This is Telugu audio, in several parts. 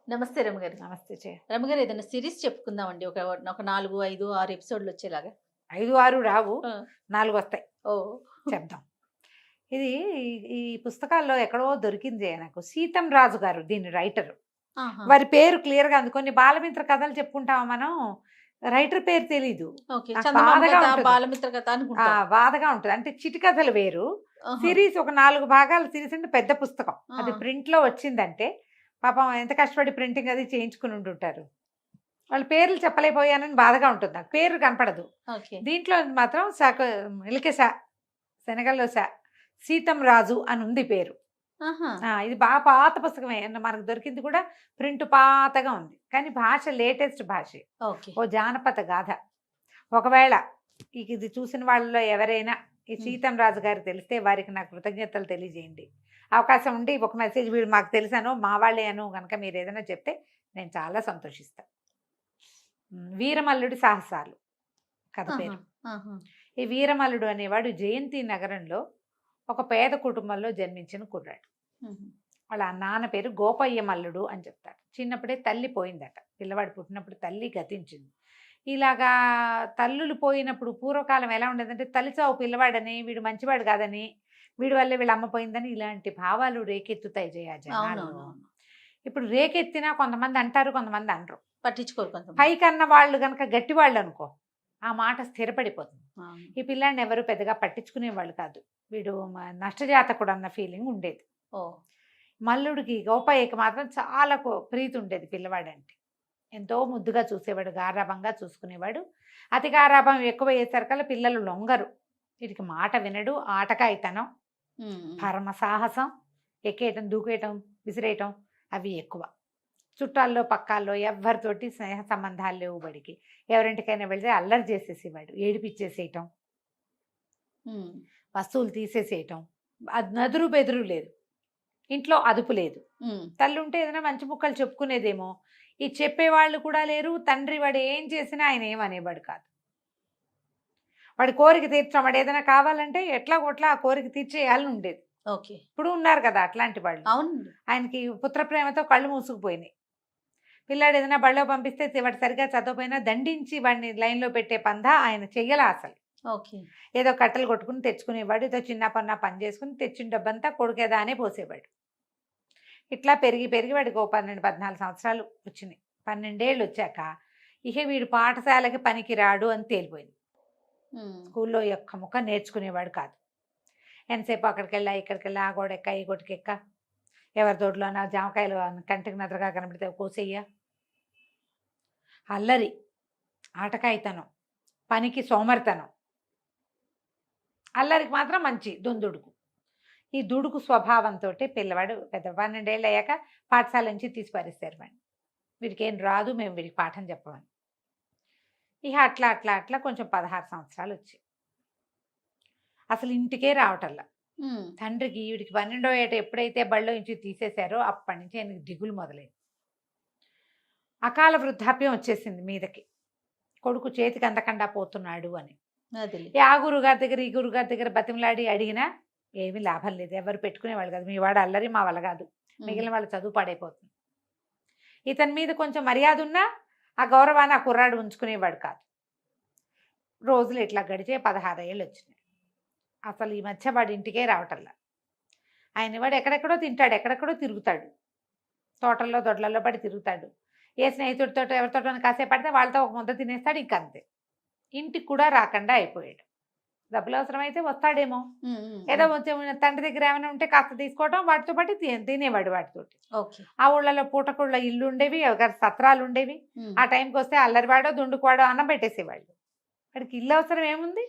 నమస్తే రమగారు. నమస్తే రమగారు ఏదైనా సిరీస్ చెప్పుకుందామండి. ఒక ఒక 4, 5, 6 ఎపిసోడ్‌లు వచ్చేలాగా. 5, 6 రావు. ఆ! 4 వస్తాయి. ఓహ్! చెప్దాం. ఇది ఈ పుస్తకాల్లో ఎక్కడో దొరికింది నాకు. సీతం రాజు గారు దీని రైటరు. ఆహా! వారి పేరు క్లియర్‌గా ఉంది. కొన్ని బాలమిత్ర కథలు చెప్పుకుంటామా మనం. రైటర్ పేరు తెలీదు. ఓకే. నాకు చందమామ బాధగా కథ, ఉంటది. బాలమిత్ర కథ అనుకుంటాం. బాధగా ఉంటది. అంటే చిటికథలు వేరు. ఆహా! సిరీస్ ఒక 4 భాగాల సిరీస్ అంటే పెద్ద పుస్తకం. ఆ! అది ప్రింట్‌లో వచ్చిందంటే పాపం ఎంత కష్టపడి ప్రింటింగ్ అది చేయించుకుని ఉండుంటారు. వాళ్ళ పేర్లు చెప్పలేకపోయానని బాధగా ఉంటుంది నాకు. పేరు కనపడదు. ఓకే. దీంట్లో మాత్రం ఇలకె శనగల్లో సీతం రాజు అని ఉంది పేరు. ఆహా! ఇది బాగా పాత పుస్తకమే. మనకు దొరికింది కూడా ప్రింట్ పాతగా ఉంది. కానీ భాష లేటెస్ట్ భాషే. ఓకే. ఓ జానపద గాథ. ఒకవేళ ఇది చూసిన వాళ్ళలో ఎవరైనా ఈ సీతం రాజు గారు తెలిస్తే వారికి నా కృతజ్ఞతలు తెలియజేయండి. అవకాశం ఉండి ఒక మెసేజ్ వీడు మాకు తెలుసాను మా వాళ్ళే అను కనుక మీరు ఏదైనా చెప్తే నేను చాలా సంతోషిస్తాను. వీరమల్లుడి సాహసాలు కథ ఆహా! పేరు. ఆహా! ఈ వీరమల్లుడు అనేవాడు జయంతి నగరంలో ఒక పేద కుటుంబంలో జన్మించిన కుర్రాడు. హుహు. వాళ్ళ నాన్న పేరు గోపయ్య మల్లుడు అని చెప్తాడు. చిన్నప్పుడే తల్లి పోయిందట. పిల్లవాడు పుట్టినప్పుడు తల్లి గతించింది. ఇలాగా తల్లులు పోయినప్పుడు పూర్వకాలం ఎలా ఉండేదంటే తల్లి చావు పిల్లవాడని, వీడు మంచివాడు కాదని, వీడి వల్లే వీళ్ళ అమ్మ పోయిందని ఇలాంటి భావాలు రేకెత్తుతాయి జనాల్లో. అవునవునవును. ఇప్పుడు రేకెత్తినా కొంతమంది అంటారు, కొంతమంది అనరు. పట్టించుకోరు కొంతమంది. పైకన్న వాళ్ళు గనక గట్టివాళ్ళు అనుకో, ఆ మాట స్థిరపడిపోతుంది. అవును. ఈ పిల్లాడిని ఎవరు పెద్దగా పట్టించుకునేవాళ్ళు కాదు. వీడు నష్టజాతకుడు అన్న ఫీలింగ్ ఉండేది. ఓహ్! మల్లుడికి గోపయ్యకి మాత్రం చాలా ప్రీతి ఉండేది పిల్లవాడంటే. ఎంతో ముద్దుగా చూసేవాడు, గారాబంగా చూసుకునేవాడు. అతి గారాబం ఎక్కువ అయ్యేసరికల్లా పిల్లలు లొంగరు. వీడికి మాట వినడు, ఆటకాయితనం, హ్మ్. పరమ సాహసం, ఎక్కేయటం, దూకేయటం, విసిరేయటం అవి ఎక్కువ. చుట్టాల్లో పక్కాల్లో ఎవ్వరితోటి స్నేహ సంబంధాలు లేవు బడికి. ఎవరింటికైనా వెళ్తే అల్లరి చేసేసేవాడు, ఏడిపిచ్చేసేయటం, హ్మ్. వస్తువులు తీసేసేయటం. అది నదురు బెదురు లేదు, ఇంట్లో అదుపు లేదు. హ్మ్. తల్లి ఉంటే ఏదైనా మంచి ముక్కలు చెప్పుకునేదేమో. ఈ చెప్పేవాళ్ళు కూడా లేరు. తండ్రి వాడు ఏం చేసినా ఆయన ఏమనేవాడు కాదు. వాడి కోరిక తీర్చడం, వాడు ఏదైనా కావాలంటే ఎట్లా కొట్లా ఆ కోరిక తీర్చేయాలని ఉండేది. ఓకే. ఇప్పుడు ఉన్నారు కదా అట్లాంటి వాళ్ళు. అవునండి. ఆయనకి పుత్ర ప్రేమతో కళ్ళు మూసుకుపోయినాయి. పిల్లాడు ఏదైనా బడిలో పంపిస్తే వాడు సరిగా చదవకపోయినా దండించి వాడిని లైన్లో పెట్టే పందా ఆయన చెయ్యలా అసలు. ఓకే. ఏదో కట్టెలు కొట్టుకుని తెచ్చుకునేవాడు. ఏదో చిన్న పన్న పని చేసుకుని తెచ్చిన డబ్బంతా కొడుకేదా అనే పోసేవాడు. ఇట్లా పెరిగి పెరిగి వాడికి ఓ 12, 14 సంవత్సరాలు వచ్చినాయి. 12 ఏళ్ళు వచ్చాక ఇక వీడు పాఠశాలకి పనికి రాడు అని తేలిపోయింది. హ్మ్. స్కూల్లో ఒక్క ముక్క నేర్చుకునేవాడు కాదు. ఎంతసేపు అక్కడికెళ్ళా ఇక్కడికెళ్ళా ఆ గోడెక్క ఈ గొట్టుకెక్క, ఎవరి తోటలోనా జామకాయలు కంటికి నద్రగా కనబడితే కోసేయ్య, అల్లరి, ఆటకాయితనం, పనికి సోమరితనం, అల్లరికి మాత్రం మంచి దొందుడుకు. ఈ దుడుకు స్వభావంతో పిల్లవాడు పెద్ద 12 ఏళ్ళు అయ్యాక పాఠశాల నుంచి తీసి పారేస్తారు వాడిని. వీడికి ఏం రాదు, మేము వీడికి పాఠం చెప్పమని. ఇక అట్లా అట్లా అట్లా కొంచెం 16 సంవత్సరాలు వచ్చాయి. అసలు ఇంటికే రావటల్లా. హ్మ్. తండ్రికి వీడికి 12వ ఏట ఎప్పుడైతే బడిలో నుంచి తీసేశారో అప్పటి నుంచి ఆయనకి దిగులు మొదలైంది. అకాల వృద్ధాప్యం వచ్చేసింది మీదకి. కొడుకు చేతికి అందకుండా పోతున్నాడు అని. అదేలే. ఆ గురుగారి దగ్గర ఈ గురుగారి దగ్గర బతిమలాడి అడిగినా ఏమీ లాభం లేదు. ఎవరు పెట్టుకునేవాళ్ళు కాదు. మీ వాడు అల్లరి మా వల్ల కాదు. మిగిలిన వాళ్ళ చదువు పాడైపోతుంది. ఇతని మీద కొంచెం మర్యాద ఉన్నా ఆ గౌరవాన్ని ఆ కుర్రాడు ఉంచుకునేవాడు కాదు. రోజులు ఇట్లా గడిచే 16 ఏళ్ళు వచ్చినాయి. అసలు ఈ మధ్య వాడి ఇంటికే రావటల్లా. ఆయన వాడు ఎక్కడెక్కడో తింటాడు, ఎక్కడెక్కడో తిరుగుతాడు, తోటల్లో దొడ్లలో పడి తిరుగుతాడు. ఏ స్నేహితుడితో ఎవరితోటో కాసేపు పడితే వాళ్ళతో ఒక ముద్ద తినేస్తాడు, ఇంకంతే. ఇంటికి కూడా రాకుండా అయిపోయాడు. డబ్బులు అవసరమైతే వస్తాడేమో, హ్మ్. హ్మ్. ఏదో కొంచెం తండ్రి దగ్గర ఏమైనా ఉంటే కాస్త తీసుకోవడం, వాటితో పాటు తినేవాడు వాటితోటి. ఓకే. ఆ ఊళ్ళలో పూటకుళ్ళ ఇల్లు ఉండేవి, సత్రాలు ఉండేవి. హ్మ్. ఆ టైంకి వస్తే అల్లరివాడో దుండుకువాడో అన్నం పెట్టేసేవాళ్ళు. వాడికి ఇల్లు అవసరం ఏముంది,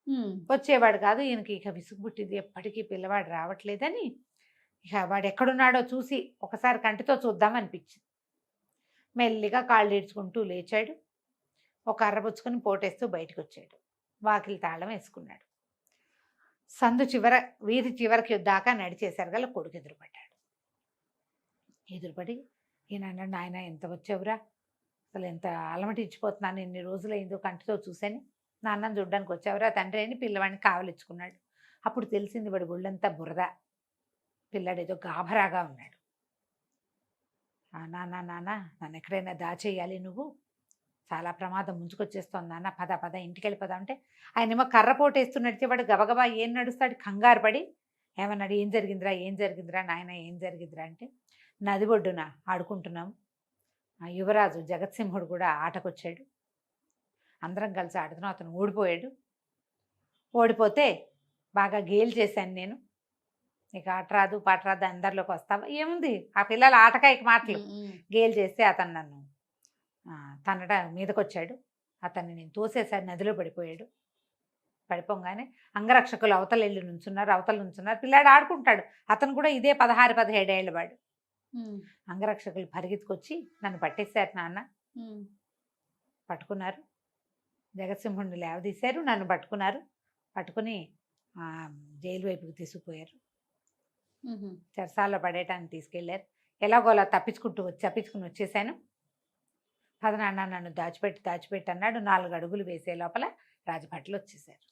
హ్మ్. వచ్చేవాడు కాదు. ఈయనకి ఇక విసుగు పుట్టింది, ఎప్పటికీ పిల్లవాడు రావట్లేదని. ఇక వాడు ఎక్కడున్నాడో చూసి ఒకసారి కంటితో చూద్దామనిపించింది. మెల్లిగా కాళ్ళు ఈడ్చుకుంటూ లేచాడు. ఒక కర్ర పుచ్చుకొని పోటేస్తూ బయటకు వచ్చాడు. వాకిలి తాళం వేసుకున్నాడు. సందు వీధి చివరికి దాకా నడిచేశారు గల కొడుకు ఎదురుపడ్డాడు. ఎదురుపడి ఈయన అన్నాడు, నాయన ఎంత వచ్చావురా, అసలు ఎంత అలమటించిపోతున్నాను, ఎన్ని రోజులైందో కంటితో చూశాను, నాన్నని చూడ్డానికి వచ్చావురా తండ్రి అని పిల్లవాడిని కావలిచ్చుకున్నాడు. అప్పుడు తెలిసింది వాడి ఒళ్ళంతా బురద, పిల్లాడు ఏదో గాభరాగా ఉన్నాడు. నాన్న నాన్న నన్ను ఎక్కడైనా దాచేయాలి నువ్వు, చాలా ప్రమాదం ముంచుకొచ్చేస్తోంది నాన్న, పద పద ఇంటికి వెళ్ళిపోదాం అంటే ఆయనేమో కర్రపోటు వేస్తూ నడిచేవాడు. గబగబా ఏం నడుస్తాడు, కంగారు పడి ఏమన్నాడు, ఏం జరిగిందిరా ఏం జరిగిందిరా నాయన ఏం జరిగిందిరా అంటే, నది ఒడ్డున ఆడుకుంటున్నాం, ఆ యువరాజు జగత్సింహుడు కూడా ఆటకొచ్చాడు, అందరం కలిసి ఆడుతున్నాం, అతను ఓడిపోయాడు, ఓడిపోతే బాగా గేలు చేశాను నేను, నీకు ఆట రాదు పాట రాదు అందరిలోకి వస్తావా, ఏముంది ఆ పిల్లల ఆటకాయకి మాటలు, గేలు చేస్తే అతను నన్ను తనట మీదకి వచ్చాడు, అతన్ని నేను తోసేసారి నదిలో పడిపోయాడు, పడిపోగానే అంగరక్షకులు అవతల వెళ్ళి నుంచున్నారు, అవతల నుంచున్నారు, పిల్లాడు ఆడుకుంటాడు, అతను కూడా ఇదే 16-17 ఏళ్ళ వాడు. అంగరక్షకులు పరిగెత్తుకొచ్చి నన్ను పట్టేశారు నాన్న, పట్టుకున్నారు, జగత్సింహుడిని లేవదీశారు, నన్ను పట్టుకున్నారు, పట్టుకుని జైలు వైపుకి తీసుకుపోయారు, చెరసాల్లో పడేయటానికి తీసుకెళ్ళారు, ఎలాగోలా తప్పించుకుని వచ్చేసాను, పదనాన్న నన్ను దాచిపెట్టి అన్నాడు. 4 అడుగులు వేసే లోపల రాజభట్లు వచ్చేసారు,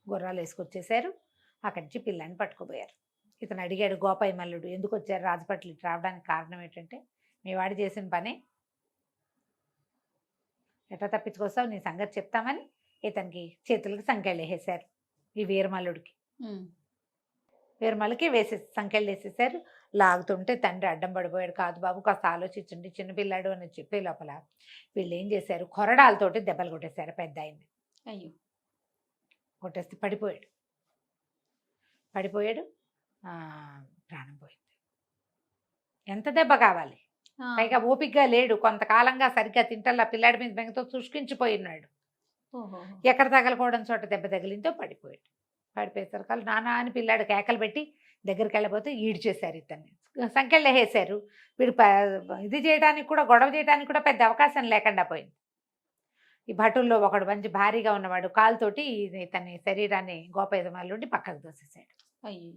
గుర్రాలు వేసుకొచ్చేసారు, అక్కడి నుంచి పిల్లాన్ని పట్టుకుపోయారు. ఇతను అడిగాడు, గోపాయి మల్లుడు ఎందుకు వచ్చారు రాజభట్లు ఇటు రావడానికి కారణం ఏంటంటే, మీ వాడు చేసిన పని, ఎట్లా తప్పించుకొస్తావు నీ సంగతి చెప్తామని ఇతనికి చేతులకి సంకెళ్ళు వేసేసారు, ఈ వీరమల్లుడికి వీరమల్లుకి సంకెళ్ళు వేసేసారు. లాగుతుంటే తండ్రి అడ్డం పడిపోయాడు, కాదు బాబు కాస్త ఆలోచించండి చిన్నపిల్లాడు అని చెప్పే లోపల వీళ్ళు ఏం చేశారు, కొరడాలతోటి దెబ్బలు కొట్టేశారు పెద్ద ఆయన్ని. అయ్యో, కొట్టేస్తే పడిపోయాడు, ప్రాణం పోయింది. ఎంత దెబ్బ కావాలి, పైగా ఓపికగా లేడు, కొంతకాలంగా సరిగ్గా తింటల్లా పిల్లాడి మీద బెంగతో శుష్కించిపోయినాడు, ఎక్కడ తగలకూడని చోట దెబ్బ తగిలిందో పడిపోయాడు. పడిపోయేసరికి నాన్న అని పిల్లాడు కేకలు పెట్టి దగ్గరికి వెళ్ళబోతే ఈడ్చేశారు, ఇతన్ని సంఖ్యలు వేసారు. వీడు ఇది చేయడానికి కూడా, గొడవ చేయడానికి కూడా పెద్ద అవకాశం లేకుండా పోయింది. ఈ భటుల్లో ఒకడు మంచి భారీగా ఉన్నవాడు కాలుతోటి ఇతని శరీరాన్ని గోపేదమాలుండి పక్కకు తోసేసాడు. అయ్యో,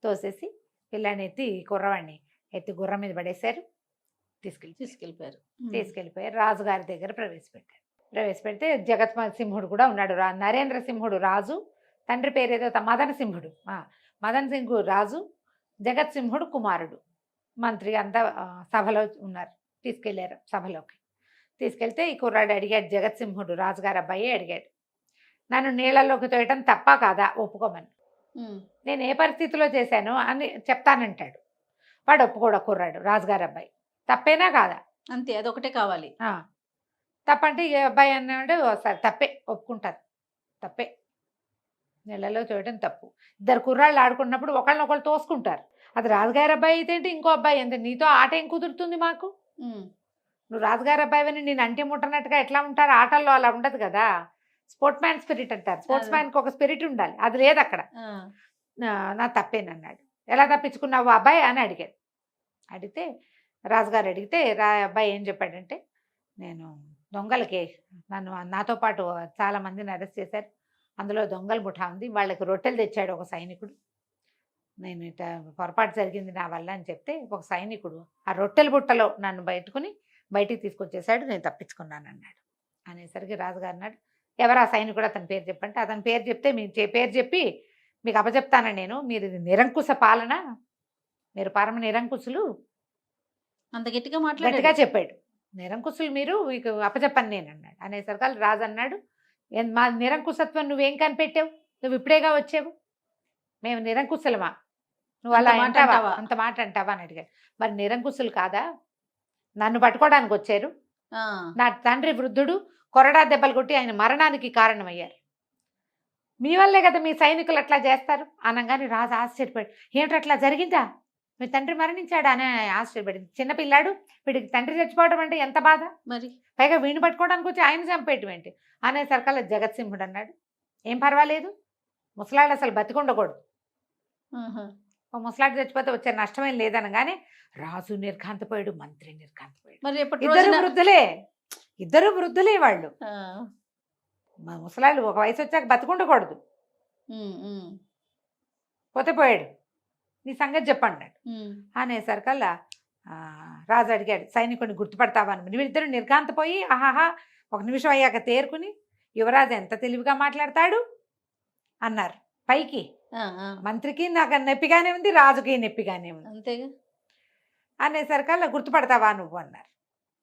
తోసేసి పిల్లాన్ని ఎత్తి కుర్రవాడిని ఎత్తి గుర్రం మీద పడేశారు, తీసుకెళ్ళిపోయారు. రాజుగారి దగ్గర ప్రవేశపెడితే జగత్సింహుడు కూడా ఉన్నాడు, నరేంద్ర సింహుడు రాజు, తండ్రి పేరేదో మదన సింహుడు, మదన్ సింహుడు రాజు, జగత్సింహుడు కుమారుడు, మంత్రి అంతా సభలో ఉన్నారు. తీసుకెళ్లారు సభలోకి, తీసుకెళ్తే ఈ కుర్రాడు అడిగాడు, జగత్సింహుడు రాజుగారు అబ్బాయి అడిగాడు, నన్ను నీళ్ళలోకి తోయటం తప్ప కాదా ఒప్పుకోమని, నేను ఏ పరిస్థితిలో చేశాను అని చెప్తానంటాడు. వాడు ఒప్పుకోడు కుర్రాడు, రాజుగారు అబ్బాయి, తప్పేనా కాదా, అంతే అదొకటే కావాలి. తప్పంటే ఏ అబ్బాయి అన్నాడు, సరే తప్పే ఒప్పుకుంటారు, తప్పే, నీళ్ళలో తోయటం తప్పు. 2 కుర్రాళ్ళు ఆడుకున్నప్పుడు ఒకళ్ళనొకళ్ళు తోసుకుంటారు, అది రాజుగారి అబ్బాయి అయితే ఏంటి, ఇంకో అబ్బాయి ఎంత, నీతో ఆట ఏం కుదురుతుంది మాకు, నువ్వు రాజుగారి అబ్బాయి అని నేను అంటే ముట్టనట్టుగా ఎట్లా ఉంటారు, ఆటల్లో అలా ఉండదు కదా, స్పోర్ట్స్ మ్యాన్ స్పిరిట్ అంటారు, స్పోర్ట్స్ మ్యాన్కి ఒక స్పిరిట్ ఉండాలి, అది లేదు అక్కడ. నా తప్పేనన్నాడు. ఎలా తప్పించుకున్నావు అబ్బాయి అని అడిగితే రాజుగారు అడిగితే అబ్బాయి ఏం చెప్పాడంటే, నేను దొంగలకి నాతో పాటు చాలా మందిని అరెస్ట్ చేశారు, అందులో దొంగల ముఠా ఉంది, వాళ్ళకి రొట్టెలు తెచ్చాడు ఒక సైనికుడు, నేను ఇట పొరపాటు జరిగింది నా వల్ల అని చెప్తే ఒక సైనికుడు ఆ రొట్టెల బుట్టలో నన్ను బయటికి తీసుకొచ్చేసాడు, నేను తప్పించుకున్నాను అన్నాడు. అనేసరికి రాజుగారు అన్నాడు, ఎవరు ఆ సైనికుడు, అతని పేరు చెప్పంటే, అతని పేరు చెప్తే మీ పేరు చెప్పి మీకు అప్పచెప్తాను నేను, మీరు ఇది నిరంకుశ పాలన, మీరు పరమ నిరంకుశులు, అంత గట్టిగా గట్టిగా చెప్పాడు, నిరంకుశులు మీరు, మీకు అప్పచెప్పను నేను అన్నాడు. అనేసరికి రాజు అన్నాడు, మా నిరంకుశత్వం నువ్వేం కనిపెట్టావు, నువ్వు ఇప్పుడేగా వచ్చావు, మేము నిరంకుశలమా, నువ్వు అలా అంటావా, అంత మాట అంటావా అని అడిగాడు. మరి నిరంకుశులు కాదా, నన్ను పట్టుకోవడానికి వచ్చారు, నా తండ్రి వృద్ధుడు కొరడా దెబ్బలు కొట్టి ఆయన మరణానికి కారణమయ్యారు, మీ వల్లే కదా మీ సైనికులు అట్లా చేస్తారు అనగానే రాజు ఆశ్చర్యపడి, ఏమిటి అట్లా జరిగిందా, మీ తండ్రి మరణించాడా అని ఆశ్చర్యపడింది. చిన్నపిల్లాడు, వీడికి తండ్రి చచ్చిపోవడం అంటే ఎంత బాధ, మరి పైగా వీడిని పట్టుకోవడానికి వచ్చి ఆయన చంపేయటం ఏంటి అనేసరికల్లా జగత్సింహుడు అన్నాడు, ఏం పర్వాలేదు, ముసలాడు అసలు బతికుండకూడదు, ముసలాడు చచ్చిపోతే వచ్చే నష్టమేం లేదనగానే రాజు నిర్ఘాంతపోయాడు, మంత్రి నిర్ఘాంతపోయాడు. మరి ఇద్దరు వృద్ధులే వాళ్ళు, ముసలాళ్ళు ఒక వయసు వచ్చాక బతికుండకూడదు, పోతే పోయాడు, నీ సంగతి చెప్పండి అనేసరికల్లా రాజు అడిగాడు, సైనికుడిని గుర్తుపడతావా అని. వీళ్ళిద్దరు నిర్ఘాంతపోయి ఆహాహా 1 నిమిషం అయ్యాక తేరుకుని, యువరాజు ఎంత తెలివిగా మాట్లాడతాడు అన్నారు. పైకి మంత్రికి నాకు నొప్పిగానే ఉంది, రాజుకి నొప్పిగానే ఉంది. అంతేగా. అనేసరికల్లా గుర్తుపడతావా నువ్వు అన్నారు.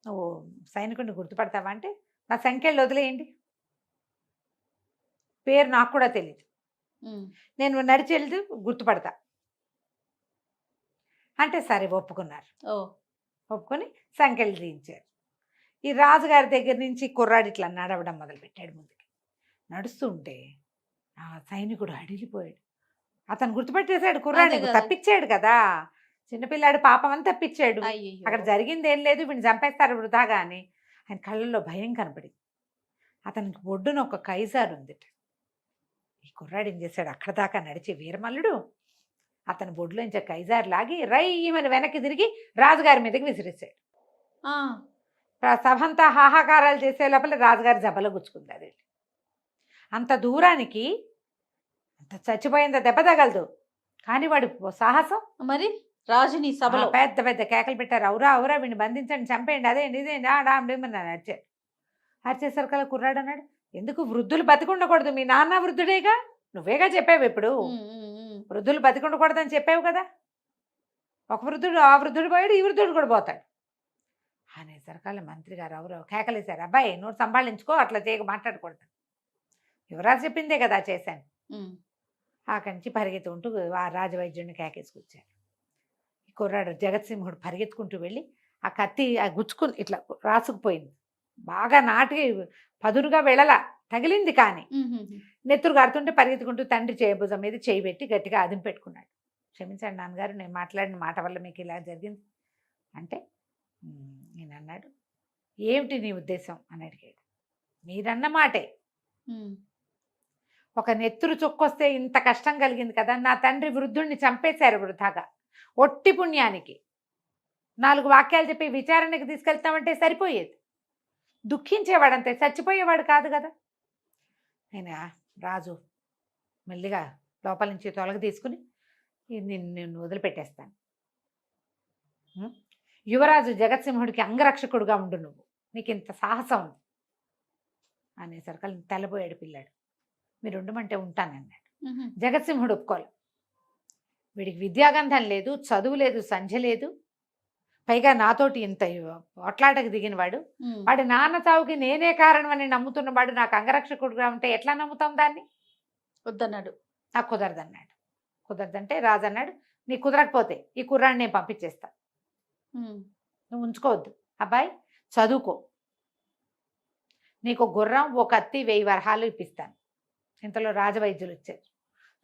నువ్వు సైనికుడిని గుర్తుపడతావా అంటే నా సంఖ్యలు వదిలేయండి, పేరు నాకు కూడా తెలియదు, ఉమ్, నేను నడిచి వెళ్తే గుర్తుపడతా అంటే సరే ఒప్పుకున్నారు. ఓ ఒప్పుకొని సంఖ్యలు తీయించారు. ఈ రాజుగారి దగ్గర నుంచి కుర్రాడు ఇట్లా నడవడం మొదలుపెట్టాడు. ముందుకి నడుస్తూ ఉంటే ఆ సైనికుడు అడిగిపోయాడు. అతను గుర్తుపెట్టేశాడు కుర్రాడిని, అదే కదా. తప్పించాడు కదా, చిన్నపిల్లాడు పాపం అని తప్పించాడు. అయ్యో అక్కడ జరిగింది ఏం లేదు, వీడిని చంపేస్తారు వృధాగా అని ఆయన కళ్ళల్లో భయం కనపడింది. అతనికి ఒడ్డున ఒక కైజారు ఉంది. ఈ కుర్రాడు ఏం చేశాడు, అక్కడ దాకా నడిచి వీరమల్లుడు అతని బొడ్లోంచి కైజారు లాగి రైమని వెనక్కి తిరిగి రాజుగారి మీదకి విసిరేశాడు. సభంతా హాహాకారాలు చేసే లోపల రాజుగారి జబలో గుచ్చుకుంది అది. అంత దూరానికి అంత చచ్చిపోయింది, దెబ్బ తగలదు, కానీ వాడి సాహసం. మరి రాజుని సభలో పెద్ద పెద్ద కేకలు పెట్టారు, అవురా అవురా వీడిని బంధించండి, చంపేయండి, అదేంటి ఇదేంటి ఆడామని అరిచారు. అరిచేసరికల్లా కుర్రాడు అన్నాడు, ఎందుకు వృద్ధులు బతికుండకూడదు, మీ నాన్న వృద్ధుడేగా, నువ్వేగా చెప్పావు ఇప్పుడు వృద్ధులు బతికుండకూడదని చెప్పావు కదా, ఒక వృద్ధుడు ఆ వృద్ధుడు పోయాడు, ఈ వృద్ధుడు కూడా పోతాడు అనేసరికల్లా మంత్రి గారు ఎవరో కేకలేశారు, అబ్బాయి నువ్వు సంభాళించుకో, అట్లా చేయక మాట్లాడకూడదు, యువరాజు చెప్పిందే కదా చేశాను. అక్కడి నుంచి పరిగెత్తుకుంటూ ఆ రాజవైద్యుడిని కేకేసుకొచ్చారు. ఈ కుర్రాడు జగత్సింహుడు పరిగెత్తుకుంటూ వెళ్ళి ఆ కత్తి ఆ గుచ్చుకుని ఇట్లా రాసుకుపోయింది, బాగా నాటి పదునుగా వెళ్ళలా, తగిలింది, కానీ నెత్తురు గారుతుంటే పరిగెత్తుకుంటూ తండ్రి భుజం మీద చేయి పెట్టి గట్టిగా అదిం పెట్టుకున్నాడు. క్షమించండి నాన్నగారు, నేను మాట్లాడిన మాట వల్ల మీకు ఇలా జరిగింది అంటే నేను అన్నాడు, ఏమిటి నీ ఉద్దేశం అని అడిగాడు. మీరన్న మాటే, ఒక నెత్తురు చొక్కొస్తే ఇంత కష్టం కలిగింది కదా, నా తండ్రి వృద్ధుడిని చంపేశారు వృధాగా, ఒట్టి పుణ్యానికి 4 వాక్యాలు చెప్పి విచారణకి తీసుకెళ్తామంటే సరిపోయేది, దుఃఖించేవాడంతే, చచ్చిపోయేవాడు కాదు కదా. ఆయన రాజు మెల్లిగా లోపల నుంచి తొలగ తీసుకుని నిన్ను వదిలిపెట్టేస్తాను, యువరాజు జగత్సింహుడికి అంగరక్షకుడుగా ఉండు, నువ్వు నీకు ఇంత సాహసం ఉంది అనేసరికి తెల్లబోయాడు పిల్లాడు. మీరు ఉండమంటే ఉంటానన్నాడు. జగత్సింహుడు ఒప్పుకోవాలి, వీడికి విద్యాగంధం లేదు, చదువు లేదు, సంధ్య లేదు, పైగా నాతోటి ఇంత ఒట్లాటకు దిగినవాడు, వాడి నాన్న చావుకి నేనే కారణం అని నమ్ముతున్నవాడు నాకు అంగరక్షకుడుగా ఉంటే ఎట్లా నమ్ముతాం దాన్ని, వద్దన్నాడు. నాకు కుదరదన్నాడు. కుదరదంటే రాజు అన్నాడు, నీ కుదరకపోతే ఈ కుర్రాన్ని నేను పంపించేస్తా, నువ్వు ఉంచుకోవద్దు, అబ్బాయి చదువుకో, నీకు గుర్రం ఓ కత్తి 1000 వరహాలు ఇప్పిస్తాను. ఇంతలో రాజవైద్యులు వచ్చారు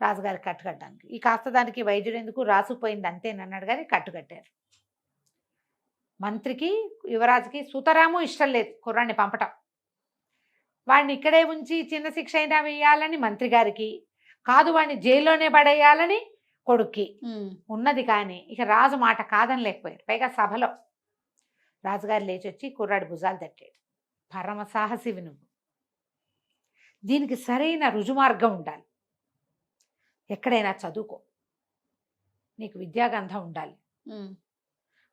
రాజుగారికి కట్టుకట్టడానికి. ఈ కాస్త దానికి వైద్యుడు ఎందుకు, రాసుకుపోయింది అంతేనన్నాడు, కానీ కట్టుకట్టారు. మంత్రికి యువరాజుకి సుతరాము ఇష్టం లేదు కుర్రాన్ని పంపటం, వాడిని ఇక్కడే ఉంచి చిన్న శిక్ష అయినా వేయాలని మంత్రి గారికి, కాదు వాడిని జైల్లోనే పడేయాలని కొడుక్కి ఉన్నది. కానీ ఇక రాజు మాట కాదని లేకపోయారు. పైగా సభలో రాజుగారు లేచి వచ్చి కుర్రాడి భుజాలు తట్టాడు, పరమ సాహసివి నువ్వు, దీనికి సరైన రుజుమార్గం ఉండాలి, ఎక్కడైనా చదువుకో, నీకు విద్యాగంధం ఉండాలి,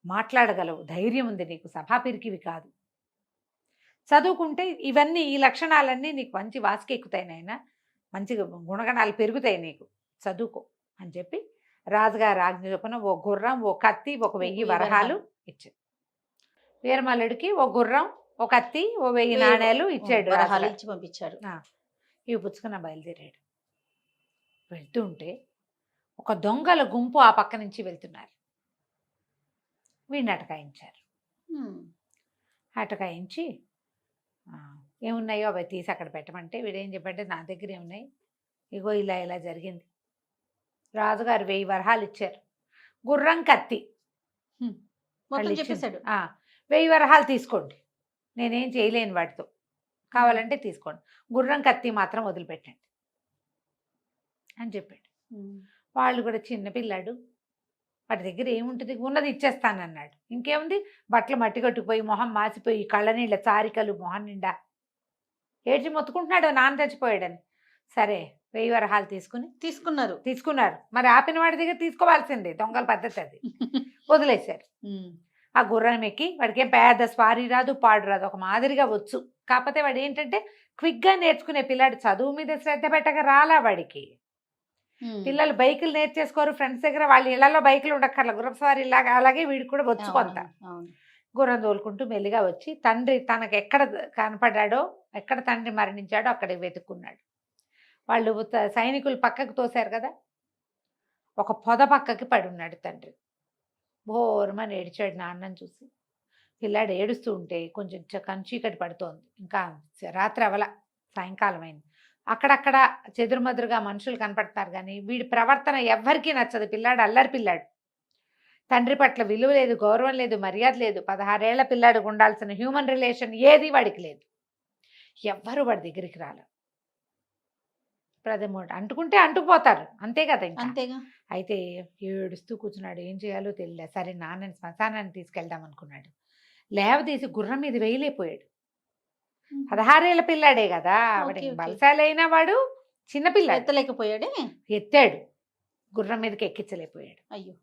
మాట్లాడగలవు, ధైర్యం ఉంది నీకు, సభాపిరికివి కాదు, చదువుకుంటే ఇవన్నీ ఈ లక్షణాలన్నీ నీకు మంచి వాసికెక్కుతాయి నాయనా, మంచి గుణగణాలు పెరుగుతాయి నీకు, చదువుకో అని చెప్పి రాజుగారు ఆజ్ఞ చొప్పున ఓ గుర్రం ఓ కత్తి 1000 వరహాలు ఇచ్చాడు. వీరమల్లుడికి ఓ గుర్రం ఓ కత్తి ఓ 1000 నాణేలు ఇచ్చాడు, వరహాలు ఇచ్చి పంపించాడు. ఇవి పుచ్చుకున్న బయలుదేరాడు. వెళ్తూ ఉంటే ఒక దొంగల గుంపు ఆ పక్క నుంచి వెళ్తున్నారు. వీడిని అటకాయించారు. అటకాయించి ఏమున్నాయో అవి తీసి అక్కడ పెట్టమంటే వీడేం చెప్పంటే నా దగ్గర ఏమున్నాయి, ఇగో ఇలా ఇలా జరిగింది, రాజుగారు 1000 వరహాలు ఇచ్చారు, గుర్రం కత్తి చెప్పేశాడు, 1000 వరహాలు తీసుకోండి, నేనేం చేయలేను వాటితో, కావాలంటే తీసుకోండి, గుర్రం కత్తి మాత్రం వదిలిపెట్టండి అని చెప్పాడు. వాళ్ళు కూడా చిన్నపిల్లాడు, వాటి దగ్గర ఏముంటుంది, ఉన్నది ఇచ్చేస్తానన్నాడు. ఇంకేముంది, బట్టలు మట్టి కొట్టుకుపోయి మొహం మాసిపోయి కళ్ళ నీళ్ళ చారికలు మొహం నిండా ఏడ్చి మొత్తుకుంటున్నాడు నాన్న చచ్చిపోయాడని. సరే 1000 వరహాలు తీసుకున్నారు. మరి ఆపిన వాడి దగ్గర తీసుకోవాల్సిందే, దొంగల పద్ధతి అది. వదిలేశారు. ఆ గుర్రం ఎక్కి, వాడికి ఏం పెద్ద స్వారీ రాదు, పాడు రాదు, ఒక మాదిరిగా వచ్చు. కాకపోతే వాడు ఏంటంటే క్విక్గా నేర్చుకునే పిల్లాడు, చదువు మీద శ్రద్ధ పెట్టక రాలా వాడికి. పిల్లలు బైకులు నేర్చేసుకోరు ఫ్రెండ్స్ దగ్గర, వాళ్ళ ఇళ్లలో బైకులు ఉండక్కర్ల, గుర్రపు సవారి ఇలాగా, అలాగే వీడికి కూడా వచ్చు కొంత. గుర్రం తోలుకుంటూ మెల్లిగా వచ్చి తండ్రి తనకు ఎక్కడ కనపడ్డాడో, ఎక్కడ తండ్రి మరణించాడో అక్కడ వెతుక్కున్నాడు. వాళ్ళు సైనికులు పక్కకు తోశారు కదా, ఒక పొద పక్కకి పడి ఉన్నాడు తండ్రి. బోరమని ఏడిచాడు నాన్నని చూసి. పిల్లాడు ఏడుస్తూ ఉంటే కొంచెం చీకటి పడుతోంది, ఇంకా రాత్రి అవల, సాయంకాలం అయింది. అక్కడక్కడ చెదురుమదురుగా మనుషులు కనపడతారు కానీ వీడి ప్రవర్తన ఎవ్వరికీ నచ్చదు. పిల్లాడు అల్లరి పిల్లాడు, తండ్రి పట్ల విలువ లేదు, గౌరవం లేదు, మర్యాద లేదు. 16 ఏళ్ల పిల్లాడికి ఉండాల్సిన హ్యూమన్ రిలేషన్ ఏది వాడికి లేదు. ఎవ్వరు వాడి దగ్గరికి రాలేదు. ప్రథమోడు అంటుకుంటే అంటుకుపోతారు, అంతే కదా. అంతేగా. అయితే ఏడుస్తూ కూర్చున్నాడు, ఏం చేయాలో తెలియదు. సరే నాన్నని శ్మశానాన్ని తీసుకెళ్దాం అనుకున్నాడు. లేవదీసి గుర్రం మీద వేయలేకపోయాడు. 16 ఏళ్ల పిల్లాడే కదా, వాడికి బలశాలైన వాడు చిన్నపిల్లాడు, ఎత్తలేకపోయాడే. ఎత్తాడు, గుర్రం మీదకి ఎక్కించలేకపోయాడు. అయ్యో,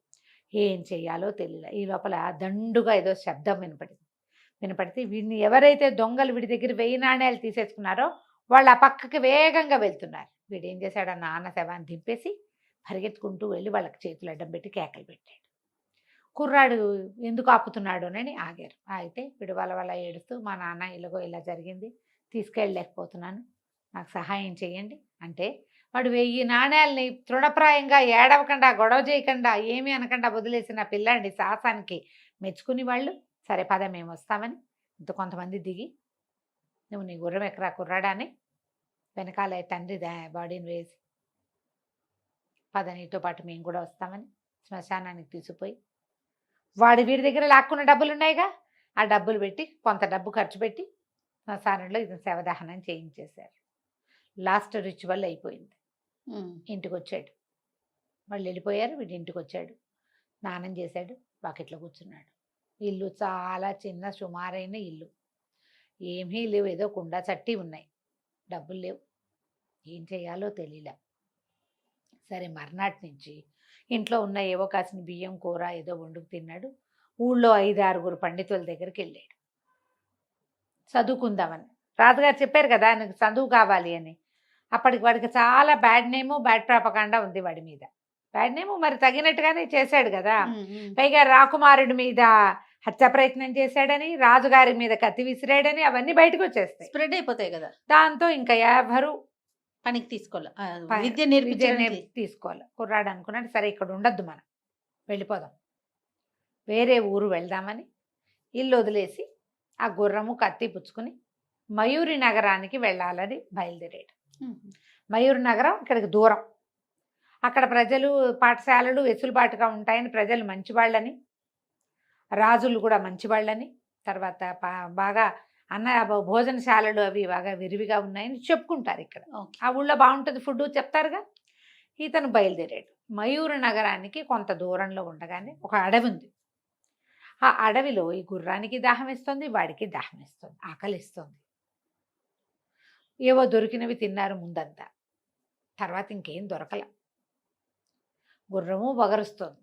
ఏం చెయ్యాలో తెలియదు. ఈ లోపల దండుగా ఏదో శబ్దం వినపడితే వీడిని ఎవరైతే దొంగలు వీడి దగ్గర 1000 నాణేలు తీసేసుకున్నారో వాళ్ళు ఆ పక్కకి వేగంగా వెళ్తున్నారు. వీడు ఏం చేశాడు, ఆ నాన్న శవాన్ని దింపేసి పరిగెత్తుకుంటూ వెళ్ళి వాళ్ళకి చేతులు అడ్డం పెట్టి కేకలు పెట్టాడు. కుర్రాడు ఎందుకు ఆపుతున్నాడు అని ఆగారు. అయితే వీడు వల్ల ఏడుస్తూ, మా నాన్న ఇలాగో ఇలా జరిగింది, తీసుకెళ్ళలేకపోతున్నాను, నాకు సహాయం చేయండి అంటే, వాడు 1000 నాణేలని తృణప్రాయంగా ఏడవకుండా, గొడవ చేయకుండా, ఏమీ అనకుండా వదిలేసిన పిల్లాడి సాహసానికి మెచ్చుకుని వాళ్ళు, సరే పద మేము వస్తామని కొంతమంది దిగి, నువ్వు నీ గుర్రం ఎక్కరా కుర్రాడా అని వెనకాల తండ్రి బాడీని వేసి, పద నీతో పాటు మేము కూడా వస్తామని శ్మశానానికి తీసుకుపోయి, వీడి దగ్గర లాక్కున్న డబ్బులు ఉన్నాయిగా, ఆ డబ్బులు పెట్టి కొంత డబ్బు ఖర్చు పెట్టి శ్మశానంలో ఇది శవదహనం చేయించేశారు. లాస్ట్ రిచువల్ అయిపోయింది. ఇంటికి వచ్చాడు, వాళ్ళు వెళ్ళిపోయారు, వీడి ఇంటికి వచ్చాడు, స్నానం చేశాడు, బకెట్లో కూర్చున్నాడు. ఇల్లు చాలా చిన్న సుమారైన ఇల్లు, ఏమీ లేవు, ఏదో కుండ చట్టి ఉన్నాయి, డబ్బులు లేవు, ఏం చేయాలో తెలియలే. సరే మర్నాటి నుంచి ఇంట్లో ఉన్న ఏవో కాసిన బియ్యం కూర ఏదో వండుకు తిన్నాడు. ఊళ్ళో 5-6 పండితుల దగ్గరికి వెళ్ళాడు చదువుకుందామని. రాజుగారు చెప్పారు కదా ఆయనకు చదువు కావాలి అని. అప్పటికి వాడికి చాలా బ్యాడ్ నేము, బ్యాడ్ ప్రాపకాండా ఉంది వాడి మీద. బ్యాడ్ నేము మరి తగినట్టుగానే చేశాడు కదా. పైగా రాకుమారుడి మీద హత్య ప్రయత్నం చేశాడని, రాజుగారి మీద కత్తి విసిరాడని, అవన్నీ బయటకు వచ్చేస్తాయి, స్ప్రెడ్ అయిపోతాయి కదా. దాంతో ఇంకా ఎవరు పనికి తీసుకోవాలి, విద్య తీసుకోవాలి. కుర్రాడు అనుకున్నాడు, సరే ఇక్కడ ఉండద్దు, మనం వెళ్ళిపోదాం, వేరే ఊరు వెళ్దామని ఇల్లు వదిలేసి ఆ గుర్రము కత్తి పుచ్చుకుని మయూరి నగరానికి వెళ్ళాలని బయలుదేరాడు. మయూరి నగరం ఇక్కడికి దూరం. అక్కడ ప్రజలు, పాఠశాలలు వెసులుబాటుగా ఉంటాయని, ప్రజలు మంచివాళ్ళని, రాజులు కూడా మంచివాళ్ళని, తర్వాత బాగా భోజనశాలలు అవి బాగా విరివిగా ఉన్నాయని చెప్పుకుంటారు ఇక్కడ. ఆ ఊళ్ళో బాగుంటుంది ఫుడ్ చెప్తారుగా. ఇతను బయలుదేరాడు. మయూరు నగరానికి కొంత దూరంలో ఉండగానే ఒక అడవి ఉంది. ఆ అడవిలో ఈ గుర్రానికి దాహం ఇస్తుంది, వాడికి దాహం ఇస్తుంది, ఆకలిస్తుంది. ఏవో దొరికినవి తిన్నారు ముందంతా, తర్వాత ఇంకేం దొరకల. గుర్రము వగరుస్తుంది,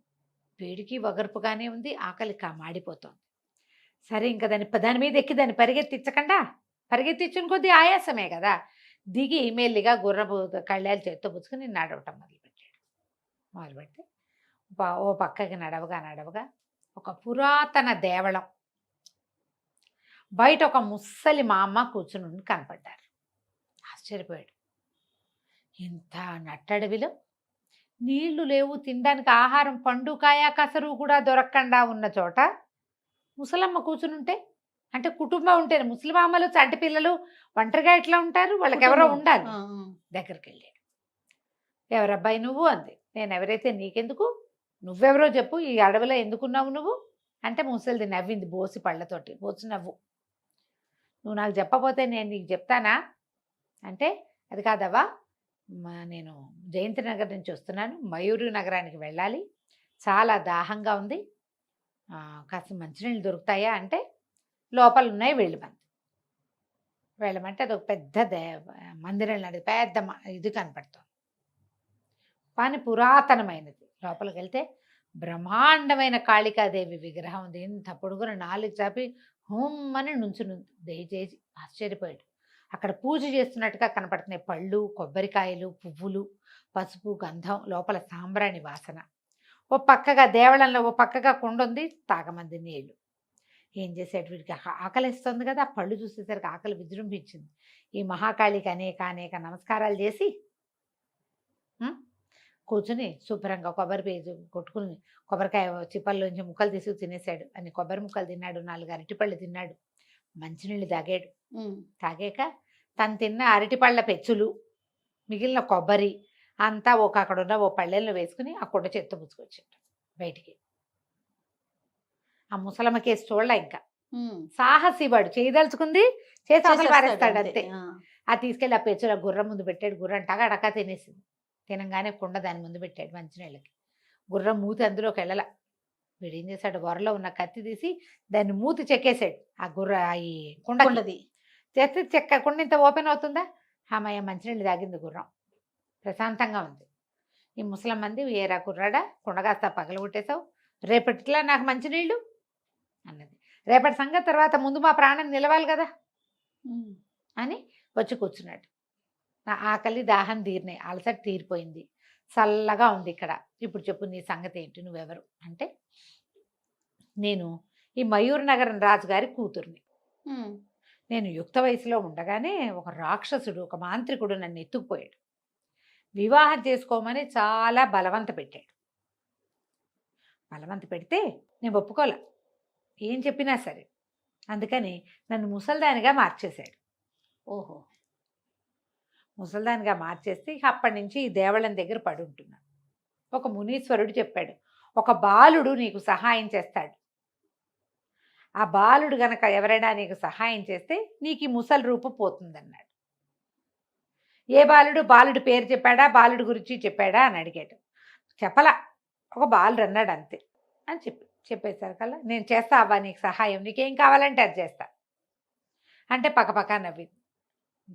వీడికి వగరుపుగానే ఉంది, ఆకలి మాడిపోతుంది. సరే ఇంకా దాని మీద ఎక్కి దాన్ని పరిగెత్తించిన కొద్దీ ఆయాసమే కదా, దిగి మెల్లిగా గుర్రపు కళ్ళాలు చేత్తో పుచ్చుకుని నడవటం మొదలుపెడితే ఓ పక్కకి నడవగా ఒక పురాతన దేవళం బయట ఒక ముస్సలి మా అమ్మ కూర్చుని కనపడ్డారు. ఆశ్చర్యపోయాడు. ఇంత నట్టడవిలో నీళ్లు లేవు, తినడానికి ఆహారం, పండు కాయ కసరు కూడా దొరకకుండా ఉన్న చోట ముసలమ్మ కూర్చుని ఉంటే, అంటే కుటుంబం ఉంటేనే, ముసలిమామలు చంటి పిల్లలు ఒంటరిగా ఎట్లా ఉంటారు, వాళ్ళకి ఎవరో ఉండాలి. దగ్గరికి వెళ్ళాడు. ఎవరబ్బాయి నువ్వు అంది. నేను ఎవరైతే నీకెందుకు, నువ్వెవరో చెప్పు, ఈ అడవిలో ఎందుకున్నావు నువ్వు అంటే ముసలిది నవ్వింది బోసి పళ్ళతోటి, బోసి నవ్వు. నువ్వు నాకు చెప్పపోతే నేను నీకు చెప్తానా అంటే, అది కాదవ్వా, నేను జయంతి నగర్ నుంచి వస్తున్నాను, మయూరు నగరానికి వెళ్ళాలి, చాలా దాహంగా ఉంది, కాస్త మంచినీళ్ళు దొరుకుతాయా అంటే, లోపల ఉన్నాయి వెళ్ళమంటే అదొక పెద్ద మందిరం లాంటిది, పెద్ద ఇది కనపడుతుంది, కానీ పురాతనమైనది. లోపలికి వెళ్తే బ్రహ్మాండమైన కాళికాదేవి విగ్రహం ఉంది. ఇంత పొడుగున 4 చాపి హోమ్మని నుంచునుంది. దయచేసి ఆశ్చర్యపోయాడు. అక్కడ పూజ చేస్తున్నట్టుగా కనపడుతున్నాయి. పళ్ళు, కొబ్బరికాయలు, పువ్వులు, పసుపు, గంధం, లోపల సాంబ్రాణి వాసన. ఓ పక్కగా దేవళంలో ఓ పక్కగా కుండ ఉంది, తాగమంది నీళ్లు. ఏం చేసాడు వీడికి? ఆకలిస్తుంది కదా, ఆ పళ్ళు చూసేసరికి ఆకలి విజృంభించింది. ఈ మహాకాళికి అనేక అనేక నమస్కారాలు చేసి కూర్చుని శుభ్రంగా కొబ్బరి పేజు కొట్టుకుని కొబ్బరికాయ చిప్పల్లోంచి ముక్కలు తీసుకు తినేసాడు. అని కొబ్బరి ముక్కలు తిన్నాడు, 4 అరటిపళ్ళు తిన్నాడు, మంచినీళ్ళు తాగాడు. తాగాక తను తిన్న అరటిపళ్ళ పెచ్చులు, మిగిలిన కొబ్బరి అంతా అక్కడ ఉన్న ఓ పళ్ళెల్లో వేసుకుని ఆ కుండ చేత్తో పుచ్చుకొచ్చాడు బయటికి. ఆ ముసలమ్మ కేసు చూడలే ఇంకా. సాహసి వాడు, చేయదలుచుకుంది చేసి అసలు పారేస్తాడు అంతే. ఆ తీసుకెళ్ళి ఆ పెచ్చుల గుర్రం ముందు పెట్టాడు. గుర్రం టగా తినేసింది. తినంగానే కుండ దాని ముందు పెట్టాడు మంచినీళ్ళకి. గుర్రం మూతి అందులోకి వెళ్ళల. వీడేం చేశాడు? వరలో ఉన్న కత్తి తీసి దాన్ని మూతి చెక్కేశాడు. ఈ కుండది చేస్తే కుండ ఇంత ఓపెన్ అవుతుందా? అమ్మయ్య, మంచినీళ్ళు తాగింది గుర్రం, ప్రశాంతంగా ఉంది. ఈ ముసలమ్మంది, ఏరా కుర్రాడా, కుండగాస్త పగలగొట్టేశావు, రేపటిలా నాకు మంచినీళ్ళు అన్నది. రేపటి సంగతి తర్వాత, ముందు మా ప్రాణం నిలవాలి కదా అని వచ్చి కూర్చున్నాడు. నా ఆకలి దాహం తీరినాయి, అలసట తీరిపోయింది, చల్లగా ఉంది ఇక్కడ. ఇప్పుడు చెప్పు నీ సంగతి ఏంటి, నువ్వెవరు అంటే, నేను ఈ మయూర్ నగరం రాజుగారి కూతుర్ని. నేను యుక్త వయసులో ఉండగానే ఒక రాక్షసుడు, ఒక మాంత్రికుడు నన్ను ఎత్తుకుపోయాడు. వివాహం చేసుకోమని చాలా బలవంత పెట్టాడు. బలవంత పెడితే నేను ఒప్పుకోలే, ఏం చెప్పినా సరే. అందుకని నన్ను ముసల్దానిగా మార్చేశాడు. ఓహో, ముసల్దానిగా మార్చేస్తే ఇక అప్పటి నుంచి ఈ దేవళం దగ్గర పడి ఉంటున్నాను. ఒక మునీశ్వరుడు చెప్పాడు, ఒక బాలుడు నీకు సహాయం చేస్తాడు. ఆ బాలుడు గనక ఎవరైనా నీకు సహాయం చేస్తే నీకు ఈ ముసలి రూపం పోతుందన్నాడు. ఏ బాలుడు? బాలుడు పేరు చెప్పాడా, బాలుడు గురించి చెప్పాడా అని అడిగాడు. చెప్పలా, ఒక బాలుడు అన్నాడు అంతే అని చెప్పేసరికల్లా, నేను చేస్తా అవ్వా నీకు సహాయం, నీకేం కావాలంటే అది చేస్తా అంటే పక్కపక్క నవ్వింది.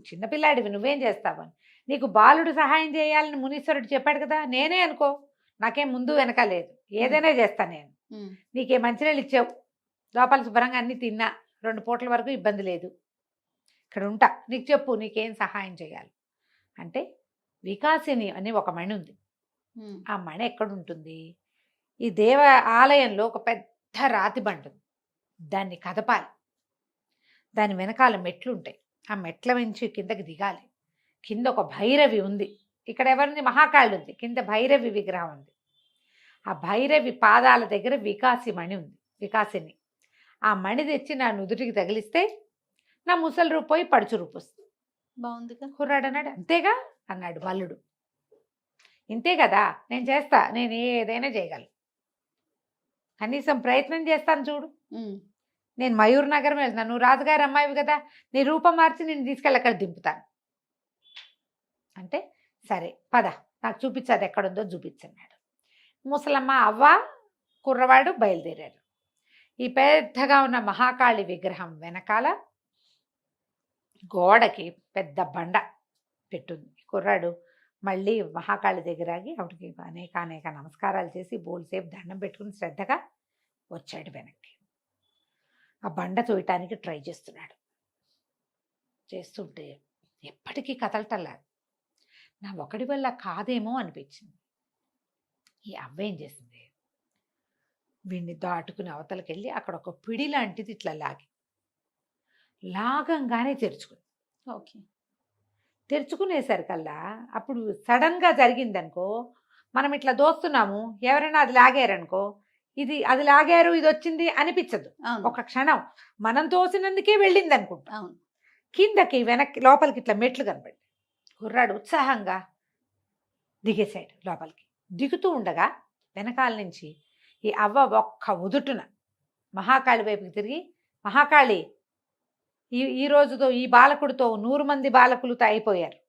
చిన్నపిల్లాడివి, నువ్వేం చేస్తావని. నీకు బాలుడు సహాయం చేయాలని మునీశ్వరుడు చెప్పాడు కదా, నేనే అనుకో, నాకేం ముందు వెనక లేదు, ఏదైనా చేస్తా నేను. నీకే మంచినీళ్ళు ఇచ్చావు, లోపల శుభ్రంగా అన్నీ తిన్నా, 2 పూటల వరకు ఇబ్బంది లేదు, ఇక్కడ ఉంటా, నీకు చెప్పు నీకేం సహాయం చేయాలి అంటే. వికాసిని అని ఒక మణి ఉంది. ఆ మణి ఎక్కడుంటుంది? ఈ దేవ ఆలయంలో ఒక పెద్ద రాతి బండ ఉంది, దాన్ని కదపాలి. దాని వెనకాల మెట్లు ఉంటాయి, ఆ మెట్ల నుంచి కిందకి దిగాలి. కింద ఒక భైరవి ఉంది. ఇక్కడ ఎవరిది? మహాకాళి ఉంది. కింద భైరవి విగ్రహం ఉంది. ఆ భైరవి పాదాల దగ్గర వికాసి మణి ఉంది, వికాసిని. ఆ మణి తెచ్చి నా నుదుటికి తగిలిస్తే నా ముసలి రూపు పోయి పడుచు రూపు వస్తుంది. బాగుందిగా. కుర్రాడు అన్నాడు. అంతేగా అన్నాడు మల్లుడు. ఇంతే కదా, నేను చేస్తా, నేను ఏదైనా చేయగలను, కనీసం ప్రయత్నం చేస్తాను చూడు. నేను మయూర్ నగరం వెళ్తాను, నువ్వు రాజుగారి అమ్మాయివి కదా, నీ రూపం మార్చి నేను తీసుకెళ్ళి అక్కడ దింపుతాను అంటే, సరే పద నాకు చూపించదు ఎక్కడుందో చూపించన్నాడు. ముసలమ్మ, అవ్వ, కుర్రవాడు బయలుదేరారు. ఈ పెద్దగా ఉన్న మహాకాళి విగ్రహం వెనకాల గోడకి పెద్ద బండ పెట్టుంది. కుర్రాడు మళ్ళీ మహాకాళి దగ్గర ఆగి ఆవిడకి అనేక నమస్కారాలు చేసి బోల్సేపు దండం పెట్టుకుని శ్రద్ధగా వచ్చాడు వెనక్కి. ఆ బండ తోయటానికి ట్రై చేస్తున్నాడు. చేస్తుంటే ఎప్పటికీ కదలటల్లా. నా ఒకటి వల్ల కాదేమో అనిపించింది. ఈ అవ్వేం చేసింది, వీడిని దాటుకుని అవతలకి వెళ్ళి అక్కడ ఒక పిడి లాంటిది ఇట్లా లాగంగానే తెరుచుకుంది. ఓకే, తెరుచుకునేసరికల్లా అప్పుడు సడన్గా జరిగిందనుకో, మనం ఇట్లా దోస్తున్నాము, ఎవరైనా అది లాగారనుకో, అది లాగారు, ఇది వచ్చింది అనిపించదు. ఒక క్షణం మనం తోసినందుకే వెళ్ళింది అనుకుంటా. కిందకి వెనక్కి లోపలికి ఇట్లా మెట్లు కనపడి కుర్రాడు ఉత్సాహంగా దిగేశాడు లోపలికి. దిగుతూ ఉండగా వెనకాల నుంచి ఈ అవ్వ ఒక్క ఉదుటున మహాకాళి వైపుకి తిరిగి, మహాకాళి, ఈ రోజుతో ఈ బాలకుడితో 100 మంది బాలకులతో అయిపోయారు,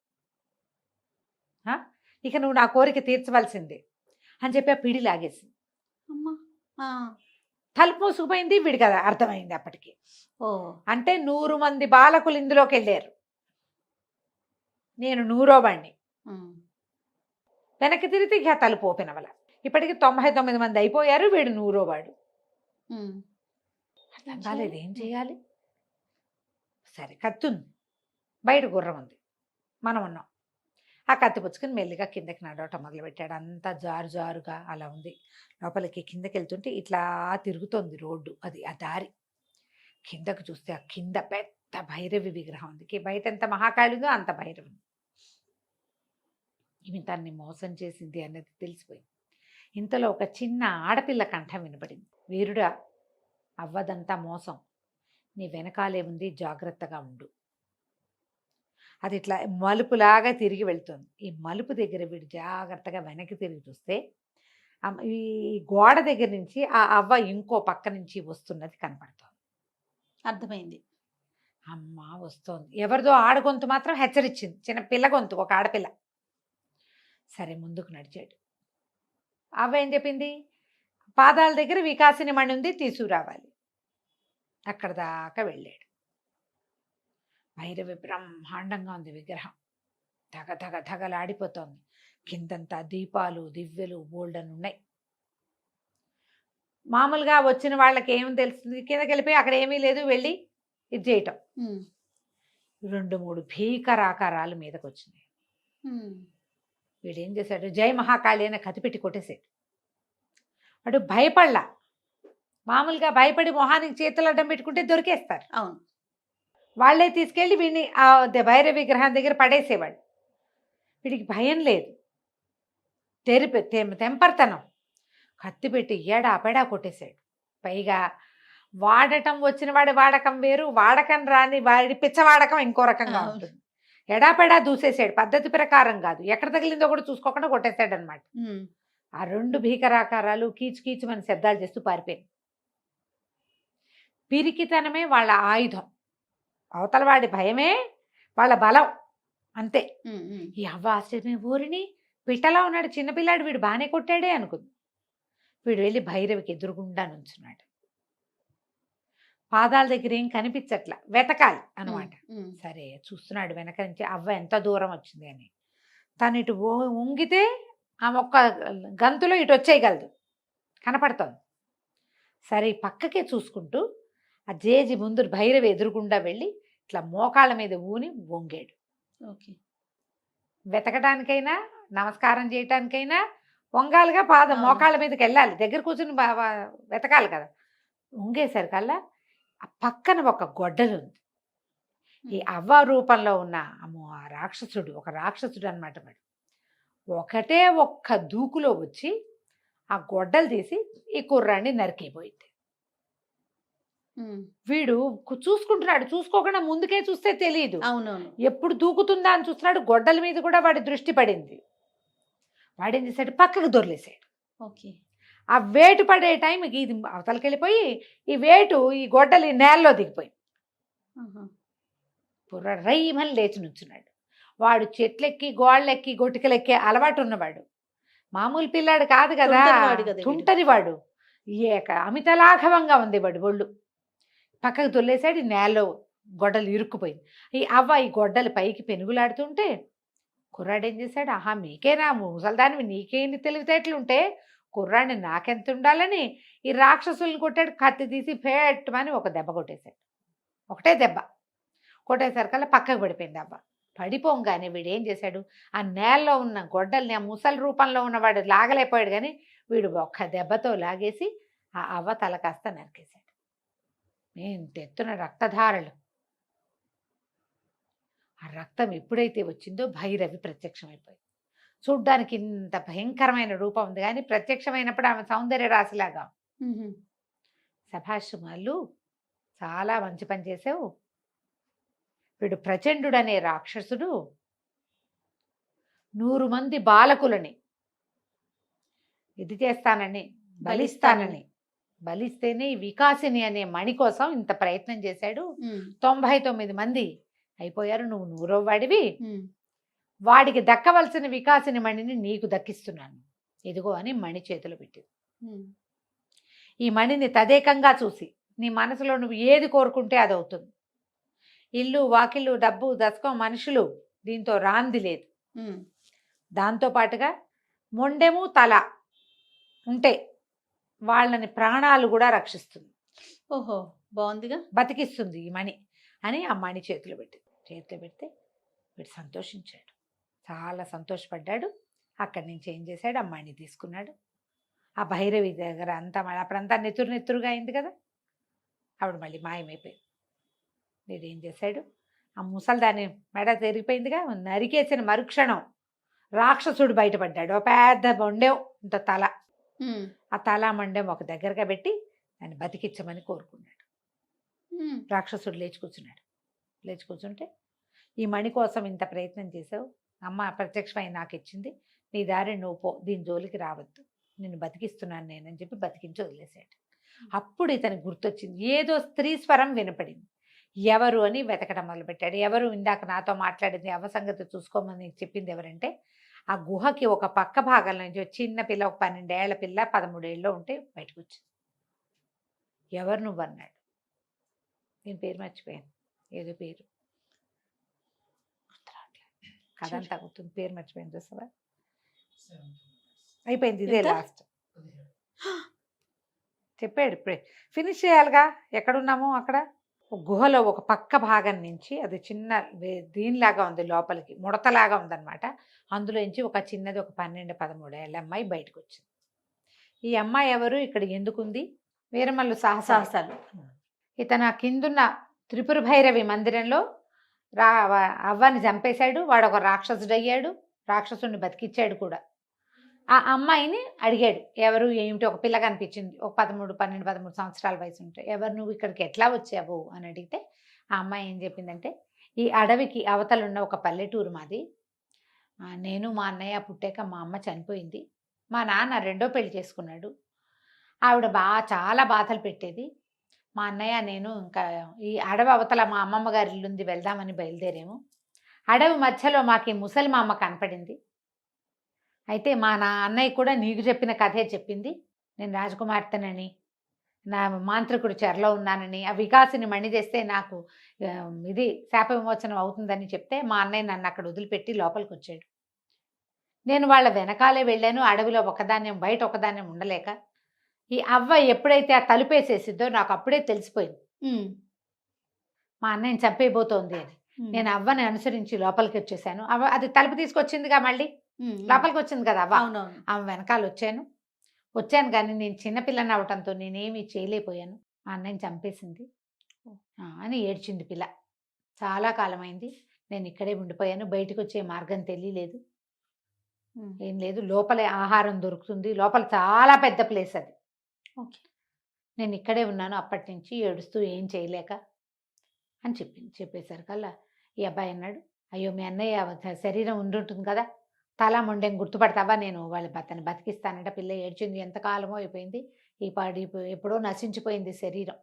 ఇక నువ్వు నా కోరిక తీర్చవలసిందే అని చెప్పి ఆ పిడి లాగేసింది. తలుపు మూసుకుపోయింది. వీడికి కదా అర్థమైంది అప్పటికి. అంటే 100 మంది బాలకులు ఇందులోకి వెళ్ళారు, నేను 100వ వాణ్ణి. వెనక్కి తిరిగితే ఇక తలుపు ఓపెన్ అవ్వాల. ఇప్పటికి 99 మంది అయిపోయారు, వీడు 100వ వాడు. అర్థం కాలేదు ఏం చేయాలి. సరే, కత్తుంది, బయట గుర్రం ఉంది, మనం ఉన్నాం. ఆ కత్తి పుచ్చుకొని మెల్లిగా కిందకి నడవటం మొదలుపెట్టాడు. అంతా జారు జారుగా అలా ఉంది. లోపలికి కిందకి వెళ్తుంటే ఇట్లా తిరుగుతోంది రోడ్డు, అది ఆ దారి. కిందకు చూస్తే ఆ కింద పెద్ద భైరవి విగ్రహం ఉంది. బయట ఎంత మహాకాళి ఉందో అంత భైరవి ఉంది. ఈమె తన్ని మోసం చేసింది అన్నది తెలిసిపోయింది. ఇంతలో ఒక చిన్న ఆడపిల్ల కంఠం వినపడింది. వీరుడా, అవ్వదంతా మోసం, నీ వెనకాలే ఉంది, జాగ్రత్తగా ఉండు. అది ఇట్లా మలుపులాగా తిరిగి వెళ్తుంది. ఈ మలుపు దగ్గర వీడు జాగ్రత్తగా వెనక్కి తిరిగి చూస్తే ఈ గోడ దగ్గర నుంచి ఆ అవ్వ ఇంకో పక్క నుంచి వస్తున్నది కనపడుతోంది. అర్థమైంది. అమ్మ వస్తోంది. ఎవరిదో ఆడగొంతు మాత్రం హెచ్చరించింది, చిన్న పిల్ల గొంతు, ఒక ఆడపిల్ల. సరే ముందుకు నడిచాడు. అవ్వ ఏం చెప్పింది, పాదాల దగ్గర వికాసిని మణి ఉంది, తీసుకురావాలి. అక్కడ దాకా వెళ్ళాడు. భైరవి బ్రహ్మాండంగా ఉంది విగ్రహం, ధగ ధగ ధగలాడిపోతోంది. కిందంతా దీపాలు దివ్యలు బోల్డన్ ఉన్నాయి. మామూలుగా వచ్చిన వాళ్ళకి ఏం తెలుస్తుంది, కిందకి వెళ్ళిపోయి అక్కడ ఏమీ లేదు, వెళ్ళి ఇది చేయటం. 2-3 భీకరాకారాలు మీదకి వచ్చినాయి. వీడేం చేశాడు, జై మహాకాళి అని కతిపెట్టి కొట్టేశాడు. వాడు భయపడలా. మామూలుగా భయపడి మొహానికి చేతులు అడ్డం పెట్టుకుంటే దొరికేస్తారు. అవును. వాళ్ళే తీసుకెళ్ళి వీడిని ఆ భైరవ విగ్రహం దగ్గర పడేసేవాడు. వీడికి భయం లేదు, తెంపర్తనం. కత్తి పెట్టి ఏడాపెడా కొట్టేశాడు. పైగా వాడటం వచ్చిన వాడి వాడకం వేరు, వాడకం రాని వాడి పిచ్చవాడకం ఇంకో రకంగా ఉంటుంది. ఎడాపెడా దూసేసాడు, పద్ధతి ప్రకారం కాదు, ఎక్కడ తగిలిందో కూడా చూసుకోకుండా కొట్టేశాడు అనమాట. ఆ 2 భీకరాకారాలు కీచు కీచుమని శబ్దాలు చేస్తూ పారిపోయింది. పిరికితనమే వాళ్ళ ఆయుధం, అవతల వాడి భయమే వాళ్ళ బలం, అంతే. ఈ అవ్వ ఆశ్చర్యమే, ఊరిని పిట్టలా ఉన్నాడు చిన్నపిల్లాడు, వీడు బాగానే కొట్టాడే అనుకుంది. వీడు వెళ్ళి భైరవికి ఎదురుగుండా నుంచున్నాడు. పాదాల దగ్గర ఏం కనిపించట్లా, వెతకాలి అనమాట. సరే చూస్తున్నాడు వెనక నుంచి అవ్వ ఎంత దూరం వచ్చింది అని. తను ఇటు వంగితే ఆ మొక్క గంతులో ఇటు వచ్చేయగలదు, కనపడుతోంది. సరే పక్కకే చూసుకుంటూ ఆ జేజి ముందు భైరవి ఎదురుగుండా వెళ్ళి ఇట్లా మోకాళ్ళ మీద ఊని వంగాడు. ఓకే, వెతకడానికైనా నమస్కారం చేయటానికైనా వంగాలుగా పాదం మోకాళ్ళ మీదకి వెళ్ళాలి, దగ్గర కూర్చుని వెతకాలి కదా. వంగేసరికల్లా ఆ పక్కన ఒక గొడ్డలు ఉంది. ఈ అవ్వ రూపంలో ఉన్న ఆ రాక్షసుడు, ఒక రాక్షసుడు అనమాట. వాడు ఒకటే ఒక్క దూకులో వచ్చి ఆ గొడ్డలు తీసి ఈ కుర్రాన్ని నరికిపోయింది. వీడు చూసుకుంటున్నాడు, చూసుకోకుండా ముందుకే చూస్తే తెలియదు. అవునవును, ఎప్పుడు దూకుతుందా అని చూస్తున్నాడు. గొడ్డల మీద కూడా వాడి దృష్టి పడింది. వాడేం చేశాడు, పక్కకు దొర్లేశాడు. ఓకే, ఆ వేటు పడే టైంకి ఇది అవతలకి వెళ్ళిపోయి ఈ వేటు ఈ గొడ్డలి నేలలో దిగిపోయింది. పుర్ర రైమని లేచి నుంచున్నాడు. వాడు చెట్లెక్కి గోళ్ళెక్కి గొట్టికలెక్కి అలవాటు ఉన్నవాడు, మామూలు పిల్లాడు కాదు కదా, తుంటరివాడు. అమితలాఘవంగా ఉంది వాడు ఒళ్ళు. పక్కకు దొల్లేశాడు, నేలలో గొడ్డలు ఇరుక్కుపోయింది. ఈ అవ్వ ఈ గొడ్డలు పైకి పెనుగులాడుతుంటే కుర్రాడు ఏం చేశాడు, ఆహా మీకేనా ముసల్దానివి, నీకేంటి తెలివితేటలుంటే కుర్రాడిని నాకెంత ఉండాలని ఈ రాక్షసుల్ని కొట్టాడు. కత్తి తీసి పెట్టమని ఒక దెబ్బ కొట్టేశాడు. ఒకటే దెబ్బ కొట్టేసరికల్లా పక్కకు పడిపోయింది అవ్వ. పడిపోగానే వీడు ఏం చేశాడు, ఆ నేలలో ఉన్న గొడ్డల్ని ఆ ముసలి రూపంలో ఉన్నవాడు లాగలేకపోయాడు, కానీ వీడు ఒక్క దెబ్బతో లాగేసి ఆ అవ్వ తల కాస్త నరికేశాడు. తెత్తున రక్తధారలు. ఆ రక్తం ఎప్పుడైతే వచ్చిందో భైరవి ప్రత్యక్షమైపోయింది. చూడ్డానికి ఇంత భయంకరమైన రూపం ఉంది, కానీ ప్రత్యక్షమైనప్పుడు ఆమె సౌందర్య రాశిలాగా. సభాష్ మల్లు, చాలా మంచి పని చేసావు. వీడు ప్రచండుడు అనే రాక్షసుడు 100 మంది బాలకులని ఇది చేస్తానని బలిస్తేనే ఈ వికాసిని అనే మణి కోసం ఇంత ప్రయత్నం చేశాడు. 99 మంది అయిపోయారు, నువ్వు 100వ వాడివి. వాడికి దక్కవలసిన వికాసిని మణిని నీకు దక్కిస్తున్నాను, ఇదిగో అని మణి చేతులు పెట్టింది. ఈ మణిని తదేకంగా చూసి నీ మనసులో నువ్వు ఏది కోరుకుంటే అది అవుతుంది. ఇల్లు వాకిళ్ళు డబ్బు దశకం మనుషులు దీంతో రాంది లేదు. దాంతోపాటుగా మొండెము తల ఉంటే వాళ్ళని ప్రాణాలు కూడా రక్షిస్తుంది. ఓహో, బాగుందిగా, బతికిస్తుంది ఈ మణి అని ఆ మణి చేతులు పెట్టింది. చేతిలో పెడితే వీడు సంతోషించాడు, చాలా సంతోషపడ్డాడు. అక్కడి నుంచి ఏం చేశాడు, అమ్మాయిని తీసుకున్నాడు. ఆ భైరవి దగ్గర అంతా మళ్ళీ అప్పుడంతా నెత్తురు నెత్తురుగా అయింది కదా, ఆవిడ మళ్ళీ మాయమైపోయింది. వీడు ఏం చేశాడు, ఆ ముసల్దాన్ని మెడ తెరిగిపోయిందిగా, నరికేసిన మరుక్షణం రాక్షసుడు బయటపడ్డాడు. ఒక పెద్ద మొండెం ఇంత తల, ఆ తల మండెం ఒక దగ్గరగా పెట్టి దాన్ని బతికించమని కోరుకున్నాడు. రాక్షసుడు లేచి కూర్చున్నాడు. లేచి కూర్చుంటే, ఈ మణి కోసం ఇంత ప్రయత్నం చేసావు, అమ్మ ప్రత్యక్షమై నాకు ఇచ్చింది, నీ దారి నువ్వు పో, దీని జోలికి రావద్దు, నిన్ను బతికిస్తున్నాను నేనని చెప్పి బతికించి వదిలేశాడు. అప్పుడు ఇతనికి గుర్తొచ్చింది, ఏదో స్త్రీ స్వరం వినపడింది. ఎవరు అని వెతకడం మొదలుపెట్టాడు. ఎవరు ఇందాక నాతో మాట్లాడింది, అవసంగతి చూసుకోమని చెప్పింది ఎవరంటే, ఆ గుహకి ఒక పక్క భాగం నుంచి చిన్న పిల్ల, ఒక 12 ఏళ్ల పిల్ల 13 ఏళ్ళు ఉంటే బయటకు వచ్చింది. ఎవరు నువ్వు అన్నాడు. నేను పేరు మర్చిపోయాను, ఏదో పేరు కథ అంతా గుర్తుంది, పేరు మర్చిపోయింది. చూస్తావా, అయిపోయింది, ఇదే లాస్ట్ చెప్పాడు. ఇప్పుడే ఫినిష్ చేయాలిగా, ఎక్కడున్నామో అక్కడ గుహలో ఒక పక్క భాగం నుంచి, అది చిన్న దీనిలాగా ఉంది, లోపలికి ముడతలాగా ఉందన్నమాట. అందులోంచి ఒక చిన్నది, ఒక 12-13 ఏళ్ళ అమ్మాయి బయటకు వచ్చింది. ఈ అమ్మాయి ఎవరు, ఇక్కడ ఎందుకుంది, వీరమల్లు సాహసాలు. ఇతను కిందున్న త్రిపుర భైరవి మందిరంలో అవ్వని చంపేశాడు. వాడు ఒక రాక్షసుడు అయ్యాడు, రాక్షసుడిని బతికిచ్చాడు కూడా. ఆ అమ్మాయిని అడిగాడు, ఎవరు ఏమిటి, ఒక పిల్ల కనిపించింది, ఒక 12-13 సంవత్సరాల వయసు ఉంటాయి, ఎవరు నువ్వు, ఇక్కడికి ఎట్లా వచ్చావు అని అడిగితే, ఆ అమ్మాయి ఏం చెప్పిందంటే, ఈ అడవికి అవతలున్న ఒక పల్లెటూరు మాది, నేను మా అన్నయ్య పుట్టాక మా అమ్మ చనిపోయింది, మా నాన్న 2వ పెళ్లి చేసుకున్నాడు, ఆవిడ చాలా బాధలు పెట్టేది, మా అన్నయ్య నేను ఇంకా ఈ అడవి అవతల మా అమ్మమ్మ గారి ఇల్లుంది, వెళ్దామని బయలుదేరాము. అడవి మధ్యలో మాకు ఈ ముసలి మా అమ్మ కనపడింది. అయితే మా అన్నయ్య కూడా నీకు చెప్పిన కథే చెప్పింది, నేను రాజకుమార్తెనని, నా మాంత్రికుడు చెరలో ఉన్నానని, ఆ వికాసిని మణి చేస్తే నాకు ఇది శాప విమోచనం అవుతుందని చెప్తే, మా అన్నయ్య నన్ను అక్కడ వదిలిపెట్టి లోపలికి వచ్చాడు. నేను వాళ్ళ వెనకాలే వెళ్ళాను. అడవిలో ఒకదాన్యం, బయట ఒకదాన్యం ఉండలేక, ఈ అవ్వ ఎప్పుడైతే ఆ తలుపేసేసిద్దో నాకు అప్పుడే తెలిసిపోయింది మా అన్నయ్యని చంపేయబోతోంది అని. నేను అవ్వని అనుసరించి లోపలికి వచ్చేసాను. అవ్వ అది తలుపు తీసుకొచ్చిందిగా, మళ్ళీ లోపలికి వచ్చింది కదా అవ్వ, ఆమె వెనకాల వచ్చాను కానీ నేను చిన్నపిల్లని అవటంతో నేనేమి చేయలేకపోయాను, మా అన్నయ్యని చంపేసింది అని ఏడ్చింది పిల్ల. చాలా కాలమైంది, నేను ఇక్కడే ఉండిపోయాను, బయటకు వచ్చే మార్గం తెలియలేదు, ఏం లేదు, లోపలే ఆహారం దొరుకుతుంది, లోపల చాలా పెద్ద ప్లేస్ అది, ఓకే, నేను ఇక్కడే ఉన్నాను అప్పటి నుంచి ఏడుస్తూ, ఏం చేయలేక అని చెప్పింది. చెప్పేసరికల్లా ఈ అబ్బాయి అన్నాడు, అయ్యో మీ అన్నయ్య శరీరం ఉండుంటుంది కదా, తల మొండెం గుర్తుపడతావా, నేను వాళ్ళ అతన్ని బతికిస్తానంట. పిల్ల ఏడ్చింది, ఎంతకాలమో అయిపోయింది, ఈ పాడి ఎప్పుడో నశించిపోయింది శరీరం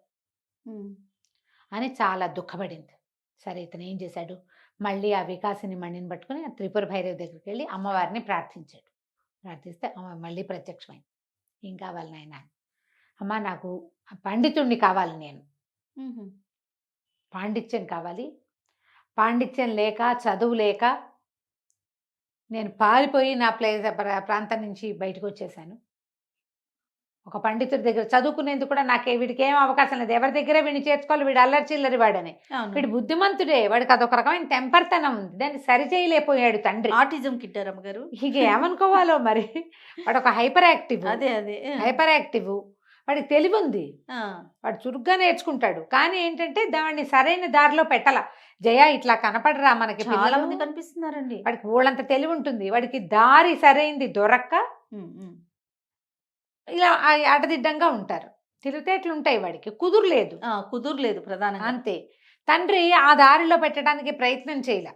అని చాలా దుఃఖపడింది. సరే, ఇతను ఏం చేశాడు, మళ్ళీ ఆ వికాసిని మణిని పట్టుకుని ఆ త్రిపుర భైరవి దగ్గరికి వెళ్ళి అమ్మవారిని ప్రార్థించాడు. ప్రార్థిస్తే అమ్మ మళ్ళీ ప్రత్యక్షమైంది. ఏం కావాలి నాయన, అమ్మ నాకు పండితుణ్ణి కావాలి, నేను పాండిత్యం కావాలి, పాండిత్యం లేక చదువు లేక నేను పారిపోయి నా ప్రాంతం నుంచి బయటకు వచ్చేసాను. ఒక పండితుడి దగ్గర చదువుకునేందుకు కూడా వీడికి ఏం అవకాశం లేదు, ఎవరి దగ్గర వీడిని చేర్చుకోవాలి, వీడు అల్లరి చిల్లరి వాడని. వీడు బుద్ధిమంతుడే, వాడికి అదొక రకమైన టెంపర్తనం ఉంది, దాన్ని సరిచేయలేకపోయాడు తండ్రి. ఆటిజం కిట్టారమ్మ గారు, ఇక ఏమనుకోవాలో మరి. వాడు ఒక హైపర్ యాక్టివ్, హైపర్ యాక్టివ్, వాడికి తెలివి ఉంది, వాడు చురుగ్గా నేర్చుకుంటాడు. కానీ ఏంటంటే దాన్ని సరైన దారిలో పెట్టాల. జయ ఇట్లా కనపడరా, మనకి చాలా మంది కనిపిస్తున్నారండి, వాడికి ఊళ్ళంత తెలివి ఉంటుంది, వాడికి దారి సరైంది దొరక్క ఇలా అడదిడ్డంగా ఉంటారు, తెలివితేటలు ఉంటాయి, వాడికి కుదురులేదు ప్రధానంగా. అంతే, తండ్రి ఆ దారిలో పెట్టడానికి ప్రయత్నం చేయలే.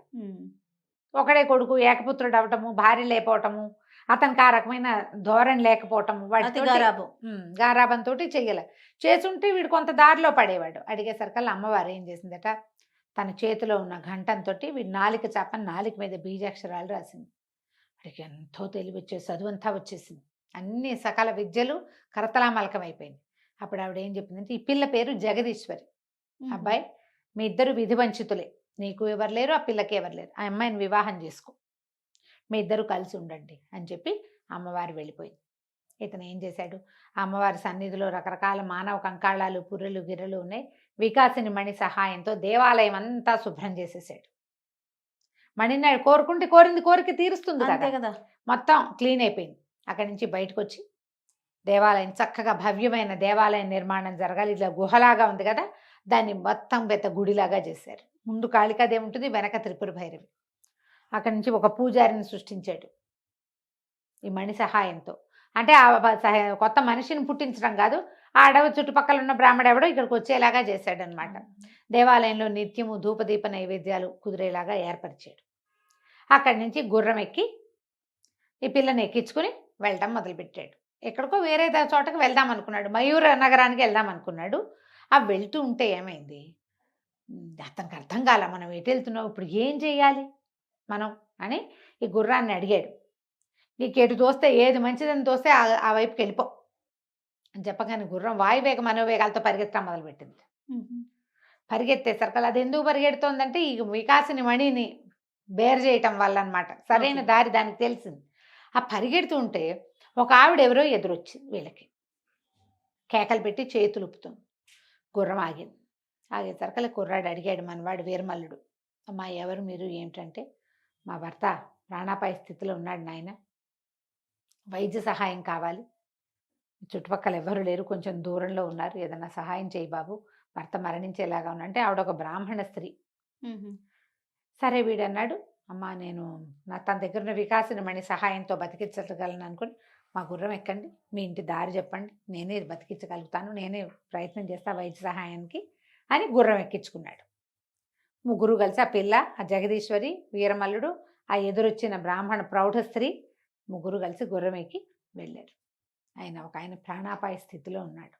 ఒకడే కొడుకు, ఏకపుత్రుడు అవటము, భార్య లేకపోవటము, అతనికి ఆ రకమైన ధోరణి లేకపోవటము, వాడి గారాబంతో చెయ్యలే. చేసుంటే వీడు కొంత దారిలో పడేవాడు. అడిగేసరికల్లా అమ్మవారు ఏం చేసిందట, తన చేతిలో ఉన్న ఘంటంతో వీడి నాలిక చాపని నాలిక మీద బీజాక్షరాలు రాసింది. వాడికి ఎంతో తెలివి వచ్చేసి, చదువు అంతా వచ్చేసింది, అన్ని సకల విద్యలు కరతలామలకం అయిపోయింది. అప్పుడు ఆవిడ ఏం చెప్పిందంటే, ఈ పిల్ల పేరు జగదీశ్వరి, అబ్బాయి మీ ఇద్దరు విధివంచితులే, నీకు ఎవరు లేరు, ఆ పిల్లకి ఎవరు లేరు, ఆ అమ్మాయిని వివాహం చేసుకో, మీ ఇద్దరు కలిసి ఉండండి అని చెప్పి అమ్మవారు వెళ్ళిపోయింది. ఇతను ఏం చేశాడు, అమ్మవారి సన్నిధిలో రకరకాల మానవ కంకాళాలు, పుర్రెలు గిర్రెలు ఉన్నాయి. వికాసిని మణి సహాయంతో దేవాలయం అంతా శుభ్రం చేసేసాడు. మణిని కోరుకుంటే కోరింది కోరిక తీరుస్తుంది అంతే కదా. కదా. మొత్తం క్లీన్ అయిపోయింది. అక్కడి నుంచి బయటకు వచ్చి దేవాలయం చక్కగా భవ్యమైన దేవాలయం నిర్మాణం జరగాలి. ఇట్లా గుహలాగా ఉంది కదా, దాన్ని మొత్తం పెద్ద గుడిలాగా చేశారు. ముందు కాళికాదేవి ఉంటుంది, వెనక త్రిపుర భైరవి. అక్కడి నుంచి ఒక పూజారిని సృష్టించాడు ఈ మణి సహాయంతో. అంటే కొత్త మనిషిని పుట్టించడం కాదు, ఆ అడవి చుట్టుపక్కల ఉన్న బ్రాహ్మడు ఎవడో ఇక్కడికి వచ్చేలాగా చేశాడనమాట. దేవాలయంలో నిత్యము ధూపదీప నైవేద్యాలు కుదిరేలాగా ఏర్పరిచాడు. అక్కడి నుంచి గుర్రం ఎక్కి ఈ పిల్లని ఎక్కించుకుని వెళ్ళటం మొదలుపెట్టాడు. ఎక్కడికో వేరే చోటకి వెళ్దాం అనుకున్నాడు, మయూర నగరానికి వెళ్దాం అనుకున్నాడు. ఆ వెళ్తూ ఉంటే ఏమైంది, అతనికి అర్థం కాల, మనం ఎటు వెళ్తున్నాం, ఇప్పుడు ఏం చేయాలి మనం అని ఈ గుర్రాన్ని అడిగాడు. నీకు ఎటు తోస్తే, ఏది మంచిదని తోస్తే ఆ వైపుకి వెళ్ళిపో అని చెప్పగానే గుర్రం వాయువేగ మనోవేగాలతో పరిగెత్తడం మొదలుపెట్టింది. పరిగెత్తేసరికి అది ఎందుకు పరిగెడుతోందంటే ఈ వికాసిని మణిని బేర్ చేయటం వల్ల అనమాట. సరైన దారి దానికి తెలిసింది. ఆ పరిగెడుతూ ఉంటే ఒక ఆవిడ ఎవరో ఎదురొచ్చింది వీళ్ళకి, కేకలు పెట్టి చేతులు ఊపుతుంది. గుర్రం ఆగింది. ఆగేసరికి కుర్రాడు అడిగాడు, మనవాడు వీరమల్లుడు, అమ్మా ఎవరు మీరు, ఏమిటంటే మా భర్త ప్రాణాపాయ స్థితిలో ఉన్నాడు నాయన, వైద్య సహాయం కావాలి, చుట్టుపక్కల ఎవరు లేరు, కొంచెం దూరంలో ఉన్నారు, ఏదైనా సహాయం చేయి బాబు, భర్త మరణించేలాగా ఉన్నంటే ఆవిడ ఒక బ్రాహ్మణ స్త్రీ. సరే వీడన్నాడు, అమ్మా నేను తన దగ్గర ఉన్న వికాసిన మణి సహాయంతో బతికించగలను అనుకుని మా గుర్రం ఎక్కండి, మీ ఇంటి దారి చెప్పండి, నేనే బతికించగలుగుతాను, నేనే ప్రయత్నం చేస్తా వైద్య సహాయానికి అని గుర్రం ఎక్కించుకున్నాడు. ముగ్గురు కలిసి, ఆ పిల్ల, ఆ జగదీశ్వరి, వీరమల్లుడు, ఆ ఎదురొచ్చిన బ్రాహ్మణ ప్రౌఢ స్త్రీ, ముగ్గురు కలిసి గుర్రం ఎక్కి వెళ్ళారు. ఆయన ప్రాణాపాయ స్థితిలో ఉన్నాడు.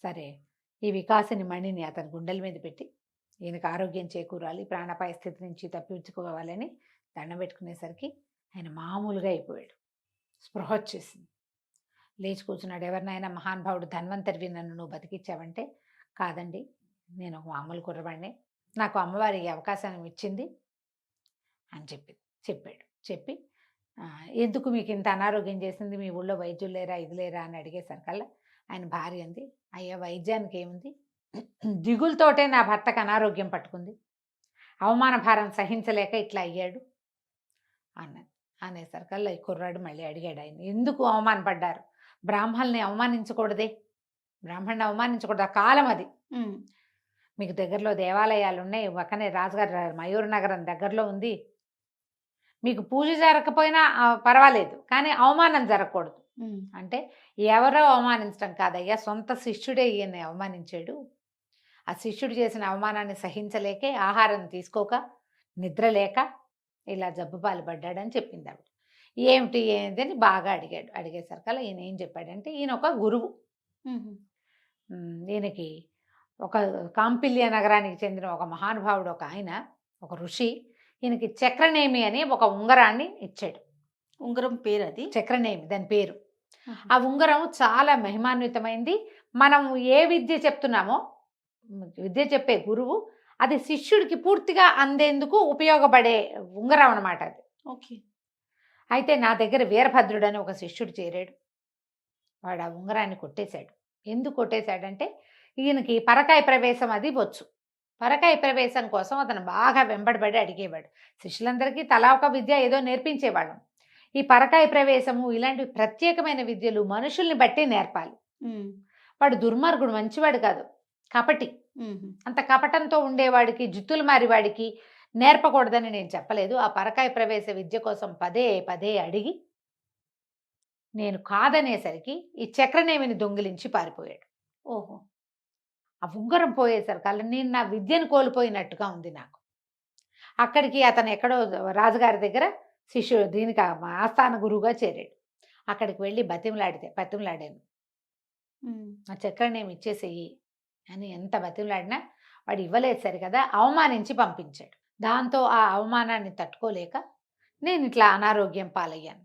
సరే ఈ వికాసిని మణిని అతని గుండెల మీద పెట్టి ఈయనకు ఆరోగ్యం చేకూరాలి, ప్రాణాపాయ స్థితి నుంచి తప్పించుకోవాలని దండం పెట్టుకునేసరికి ఆయన మామూలుగా అయిపోయాడు. స్పృహ వచ్చేసింది. లేచి కూర్చున్నాడు. ఎవరినైనా మహానుభావుడు ధన్వంతరివి, నన్ను నువ్వు బతికిచ్చావంటే, కాదండి నేను ఒక మామూలు కుర్రవాడిని, నాకు అమ్మవారి అవకాశం ఇచ్చింది అని చెప్పాడు. చెప్పి ఎందుకు మీకు ఇంత అనారోగ్యం చేసింది, మీ ఊళ్ళో వైద్యులు లేరా, ఇది లేరా అని అడిగేసరికల్లా ఆయన భార్య అంది, అయ్యా వైద్యానికి ఏముంది, దిగులతోటే నా భర్తకు అనారోగ్యం పట్టుకుంది, అవమాన భారం సహించలేక ఇట్లా అయ్యాడు అన్నది. అనేసరికల్లా ఈ కుర్రాడు మళ్ళీ అడిగాడు, ఆయన ఎందుకు అవమానపడ్డారు, బ్రాహ్మణుల్ని అవమానించకూడదే, బ్రాహ్మణ్ణి అవమానించకూడదు, ఆ కాలం అది, మీకు దగ్గరలో దేవాలయాలు ఉన్నాయి, పక్కనే రాజుగారు మయూర నగరం దగ్గరలో ఉంది, మీకు పూజ జరగకపోయినా పర్వాలేదు, కానీ అవమానం జరగకూడదు అంటే, ఎవరో అవమానించడం కాదయ్యా, సొంత శిష్యుడే ఈయన్ని అవమానించాడు, ఆ శిష్యుడు చేసిన అవమానాన్ని సహించలేకే ఆహారం తీసుకోక నిద్ర లేక ఇలా జబ్బుపాలు పడ్డాడని చెప్పింది ఆవిడ. ఏమిటి ఏందని బాగా అడిగాడు. అడిగేసరికల్లా ఈయన ఏం చెప్పాడంటే, ఈయన ఒక గురువు, ఈయనకి ఒక కాంపిల్య నగరానికి చెందిన ఒక మహానుభావుడు, ఒక ఆయన, ఒక ఋషి, ఈయనకి చక్రనేమి అని ఒక ఉంగరాన్ని ఇచ్చాడు. ఉంగరం పేరు అది చక్రనేమి, దాని పేరు. ఆ ఉంగరం చాలా మహిమాన్వితమైంది. మనం ఏ విద్య చెప్తున్నామో, విద్య చెప్పే గురువు అది శిష్యుడికి పూర్తిగా అందేందుకు ఉపయోగపడే ఉంగరం అన్నమాట అది. ఓకే. అయితే నా దగ్గర వీరభద్రుడు అని ఒక శిష్యుడు చేరాడు. వాడు ఆ ఉంగరాన్ని కొట్టేశాడు. ఎందుకు కొట్టేశాడంటే, ఈయనకి పరకాయ ప్రవేశం అది వచ్చు. పరకాయ ప్రవేశం కోసం అతను బాగా వెంబడబడి అడిగేవాడు. శిష్యులందరికీ తలా ఒక విద్య ఏదో నేర్పించేవాళ్ళం. ఈ పరకాయ ప్రవేశము ఇలాంటి ప్రత్యేకమైన విద్యలు మనుషుల్ని బట్టి నేర్పాలి. వాడు దుర్మార్గుడు, మంచివాడు కాదు, కపటి. అంత కపటంతో ఉండేవాడికి, జుత్తులు మారివాడికి నేర్పకూడదని నేను చెప్పలేదు. ఆ పరకాయ ప్రవేశ విద్య కోసం పదే పదే అడిగి నేను కాదనేసరికి ఈ చక్రనేమిని దొంగిలించి పారిపోయాడు. ఓహో. ఆ ఉంగరం పోయేసరికి అలా నేను నా విద్యను కోల్పోయినట్టుగా ఉంది నాకు. అక్కడికి అతను ఎక్కడో రాజుగారి దగ్గర శిష్యుడు, దీనికి ఆస్థాన గురువుగా చేరాడు. అక్కడికి వెళ్ళి బతిమలాడాను, ఆ చక్రనేమి ఇచ్చేసేయి అని ఎంత బతిమలాడినా వాడు ఇవ్వలేదు. సరి కదా, అవమానించి పంపించాడు. దాంతో ఆ అవమానాన్ని తట్టుకోలేక నేను ఇట్లా అనారోగ్యం పాలయ్యాను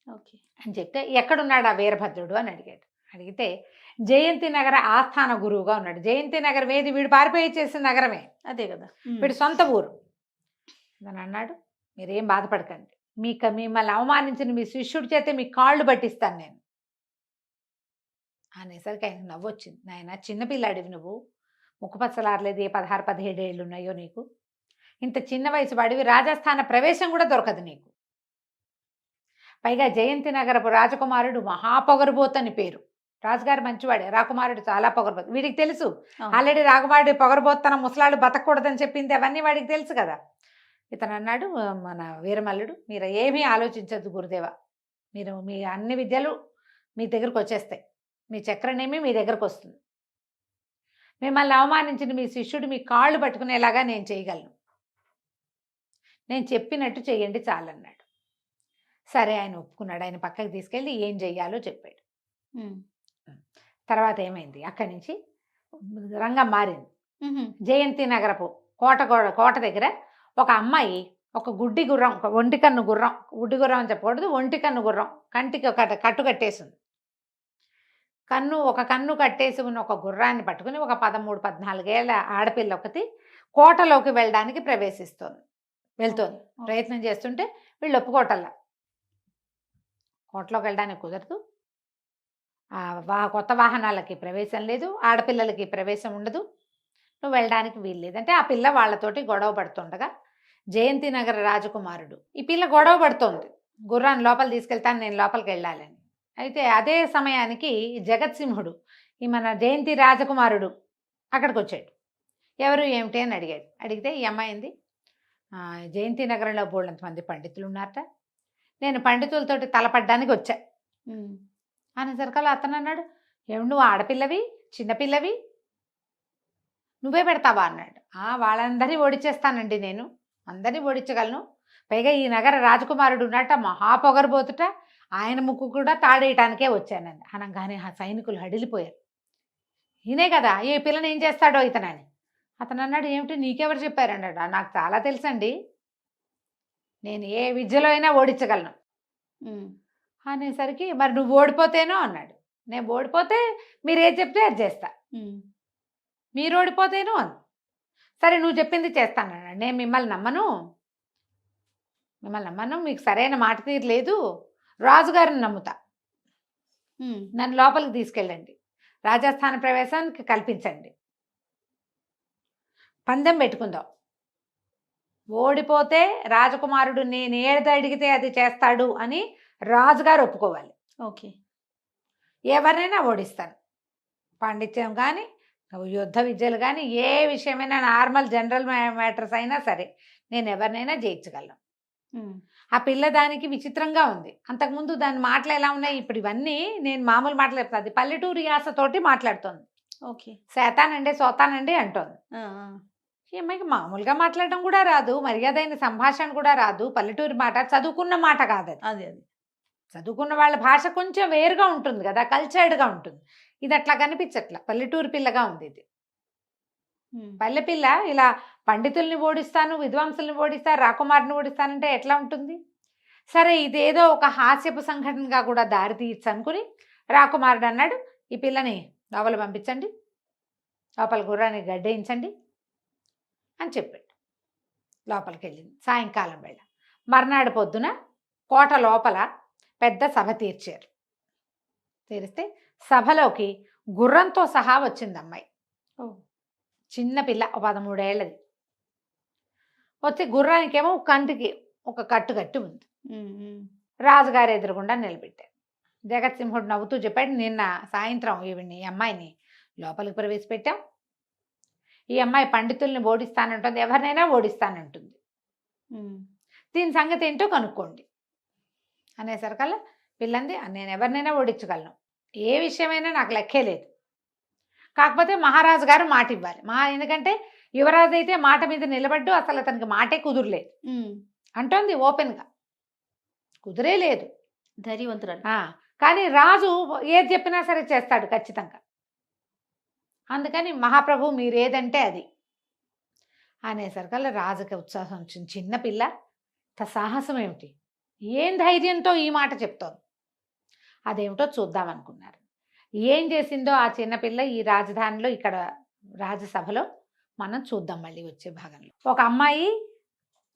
ఓకే అని చెప్తే, ఎక్కడున్నాడు ఆ వీరభద్రుడు అని అడిగాడు. అడిగితే జయంతి నగర ఆస్థాన గురువుగా ఉన్నాడు. జయంతి నగరం ఏది, వీడు పారిపోయి చేసిన నగరమే, అదే కదా, వీడి సొంత ఊరు. అని అన్నాడు, మీరేం బాధపడకండి, మిమ్మల్ని అవమానించిన మీ శిష్యుడి చేతే మీ కాళ్ళు పట్టిస్తాను నేను అనేసరికి ఆయనకు నవ్వొచ్చింది. నాయన చిన్నపిల్లాడివి నువ్వు, ముక్కుపచ్చలారలేదు, ఏ 16-17 ఏళ్ళు ఉన్నాయో నీకు, ఇంత చిన్న వయసు వాడివి రాజస్థాన ప్రవేశం కూడా దొరకదు నీకు. పైగా జయంతి నగరపు రాజకుమారుడు మహాపొగరుబోతు అని పేరు. రాజుగారు మంచివాడే, రాకుమారుడు చాలా పొగరబోతు. వీడికి తెలుసు ఆల్రెడీ రాకుమారుడు పొగరబోతనం ముసలాడు బతకూడదని చెప్పింది, అవన్నీ వాడికి తెలుసు కదా. ఇతను అన్నాడు, మన వీరమల్లుడు, మీరు ఏమీ ఆలోచించద్దు గురుదేవ, మీరు మీ అన్ని విద్యలు మీ దగ్గరకు వచ్చేస్తాయి, మీ చక్రనేమి మీ దగ్గరకు వస్తుంది, మిమ్మల్ని అవమానించిన మీ శిష్యుడు మీ కాళ్ళు పట్టుకునేలాగా నేను చేయగలను, నేను చెప్పినట్టు చెయ్యండి చాలన్నాడు. సరే ఆయన ఒప్పుకున్నాడు. ఆయన పక్కకి తీసుకెళ్ళి ఏం చెయ్యాలో చెప్పాడు. తర్వాత ఏమైంది, అక్కడి నుంచి రంగం మారింది. జయంతి నగరపు కోట దగ్గర ఒక అమ్మాయి ఒక గుడ్డి గుర్రం, ఒక ఒంటి కన్ను గుర్రం, గుడ్డి గుర్రం అని చెప్పకూడదు, ఒంటి కన్ను గుర్రం, కంటికి ఒక కట్టు కట్టేసింది. ఒక కన్ను కట్టేసి ఉన్న ఒక గుర్రాన్ని పట్టుకుని ఒక 13-14 ఏళ్ళ ఆడపిల్ల ఒకటి కోటలోకి వెళ్ళడానికి వెళ్తోంది. ప్రయత్నం చేస్తుంటే వీళ్ళు ఒప్పుకోవటల్లా. కోటలోకి వెళ్ళడానికి కుదరదు, కొత్త వాహనాలకి ప్రవేశం లేదు, ఆడపిల్లలకి ప్రవేశం ఉండదు, నువ్వు వెళ్ళడానికి వీలు లేదంటే ఆ పిల్ల వాళ్ళతోటి గొడవ పడుతుండగా జయంతి నగర రాజకుమారుడు, ఈ పిల్ల గొడవ పడుతోంది, గుర్రాన్ని లోపల తీసుకెళ్తాను, నేను లోపలికి వెళ్ళాలని. అయితే అదే సమయానికి జగత్సింహుడు, ఈ మన జయంతి రాజకుమారుడు అక్కడికి వచ్చాడు. ఎవరు ఏమిటి అని అడిగితే ఈ అమ్మాయింది, జయంతి నగరంలో బోళ్ళంతమంది పండితులు ఉన్నారట, నేను పండితులతోటి తలపడ్డానికి వచ్చా అనేసరికల్లా అతను అన్నాడు, ఏమి నువ్వు ఆడపిల్లవి, చిన్నపిల్లవి, నువ్వే పెడతావా అన్నాడు. వాళ్ళందరినీ ఓడిచేస్తానండి, నేను అందరినీ ఓడించగలను, పైగా ఈ నగర రాజకుమారుడు ఉన్నట్ట మహాపొగరబోతుట, ఆయన ముక్కు కూడా తాడేయటానికే వచ్చానండి అనగానే ఆ సైనికులు హడిలిపోయారు. ఈయనే కదా, ఈ పిల్లని ఏం చేస్తాడో ఇతనని. అతను అన్నాడు, ఏమిటి నీకెవరు చెప్పారన్నాడు. నాకు చాలా తెలుసండి, నేను ఏ విద్యలో అయినా ఓడించగలను అనేసరికి, మరి నువ్వు ఓడిపోతేనో అన్నాడు. నేను ఓడిపోతే మీరు ఏది చెప్తే అది చేస్తా, మీరు ఓడిపోతేను అని. సరే నువ్వు చెప్పింది చేస్తానన్నాడు. నేను మిమ్మల్ని నమ్మను, మీకు సరైన మాట తీరు లేదు, రాజుగారిని నమ్ముతా, నన్ను లోపలికి తీసుకెళ్ళండి, రాజస్థాన ప్రవేశానికి కల్పించండి, పందెం పెట్టుకుందాం, ఓడిపోతే రాజకుమారుడు నేను ఏది అడిగితే అది చేస్తాడు అని రాజుగారు ఒప్పుకోవాలి. ఓకే, ఎవరినైనా ఓడిస్తాను, పాండిత్యం కానీ యుద్ధ విద్యలు కానీ ఏ విషయమైనా నార్మల్ జనరల్ మ్యాటర్స్ అయినా సరే నేను ఎవరినైనా జయించగలను. ఆ పిల్ల దానికి విచిత్రంగా ఉంది. అంతకుముందు దాని మాటలు ఎలా ఉన్నాయి, ఇప్పుడు ఇవన్నీ నేను మామూలు మాటలు చెప్తాను, అది పల్లెటూరు యాసతోటి మాట్లాడుతోంది. ఓకే, శాతానండి సోతానండి అంటోంది. ఈ అమ్మాయికి మామూలుగా మాట్లాడడం కూడా రాదు, మర్యాదైన సంభాషణ కూడా రాదు, పల్లెటూరు మాట, చదువుకున్న మాట కాదు అది. చదువుకున్న వాళ్ళ భాష కొంచెం వేరుగా ఉంటుంది కదా, కల్చర్డ్గా ఉంటుంది. ఇది అట్లా కనిపించట్లా, పల్లెటూరు పిల్లగా ఉంది ఇది. పల్లెపిల్ల ఇలా పండితుల్ని ఓడిస్తాను, విద్వాంసుల్ని ఓడిస్తాను, రాకుమారిని ఓడిస్తానంటే ఎట్లా ఉంటుంది. సరే ఇదేదో ఒక హాస్యపు సంఘటనగా కూడా దారి తీయచ్చు అనుకుని రాకుమారుడు అన్నాడు, ఈ పిల్లని లోపల పంపించండి, లోపల గుర్రాన్ని గడ్డేయించండి అని చెప్పాడు. లోపలికి వెళ్ళింది. సాయంకాలం వేళ మర్నాడు పొద్దున కోట లోపల పెద్ద సభ తీరిస్తే సభలోకి గుర్రంతో సహా వచ్చింది అమ్మాయి. చిన్నపిల్ల, 13 ఏళ్ళది. వచ్చి గుర్రానికేమో కంటికి ఒక కట్టు కట్టి ఉంది. రాజుగారు ఎదురుగుండా నిలబెట్టారు. జగత్సింహుడు నవ్వుతూ చెప్పాడు, నిన్న సాయంత్రం ఈ అమ్మాయిని లోపలికి ప్రవేశపెట్టాం, ఈ అమ్మాయి పండితుల్ని ఓడిస్తానంటుంది, ఎవరినైనా ఓడిస్తానంటుంది, దీని సంగతి ఏంటో కనుక్కోండి అనేసరికల్లా పిల్లంది, నేను ఎవరినైనా ఓడించగలను, ఏ విషయమైనా నాకు లెక్కే లేదు, కాకపోతే మహారాజు గారు మాట ఇవ్వాలి, ఎందుకంటే యువరాజు అయితే మాట మీద నిలబడ్డు, అసలు అతనికి మాటే కుదురలేదు అంటోంది ఓపెన్గా, కుదిరే లేదు, ధైర్యవంతురాలు. కానీ రాజు ఏది చెప్పినా సరే చేస్తాడు ఖచ్చితంగా, అందుకని మహాప్రభు మీరేదంటే అది అనేసరికల్లా రాజుకి ఉత్సాహం వచ్చింది. చిన్నపిల్ల సాహసం ఏమిటి, ఏం ధైర్యంతో ఈ మాట చెప్తోంది, అదేమిటో చూద్దామనుకున్నారు. ఏం చేసిందో ఆ చిన్నపిల్ల ఈ రాజధానిలో, ఇక్కడ రాజసభలో మనం చూద్దాం మళ్ళీ వచ్చే భాగంలో. ఒక అమ్మాయి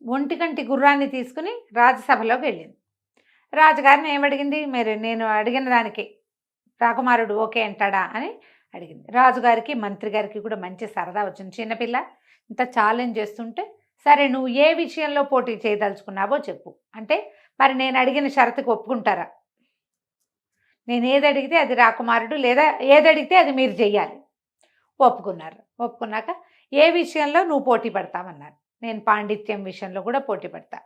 ఒంటికంటి గుర్రాన్ని తీసుకుని రాజసభలోకి వెళ్ళింది. రాజుగారిని ఏమడిగింది, మీరు నేను అడిగిన దానికి రాకుమారుడు ఓకే అంటాడా అని అడిగింది. రాజుగారికి మంత్రి గారికి కూడా మంచి సరదా వచ్చింది. చిన్నపిల్ల ఇంత ఛాలెంజ్ చేస్తుంటే సరే నువ్వు ఏ విషయంలో పోటీ చేయదలుచుకున్నావో చెప్పు అంటే మరి నేను అడిగిన షరతుకు ఒప్పుకుంటారా? నేను ఏది అడిగితే అది రాకుమారుడు లేదా ఏది అడిగితే అది మీరు చెయ్యాలి. ఒప్పుకున్నారు. ఒప్పుకున్నాక ఏ విషయంలో నువ్వు పోటీ పడతామన్నారు. నేను పాండిత్యం విషయంలో కూడా పోటీ పడతా,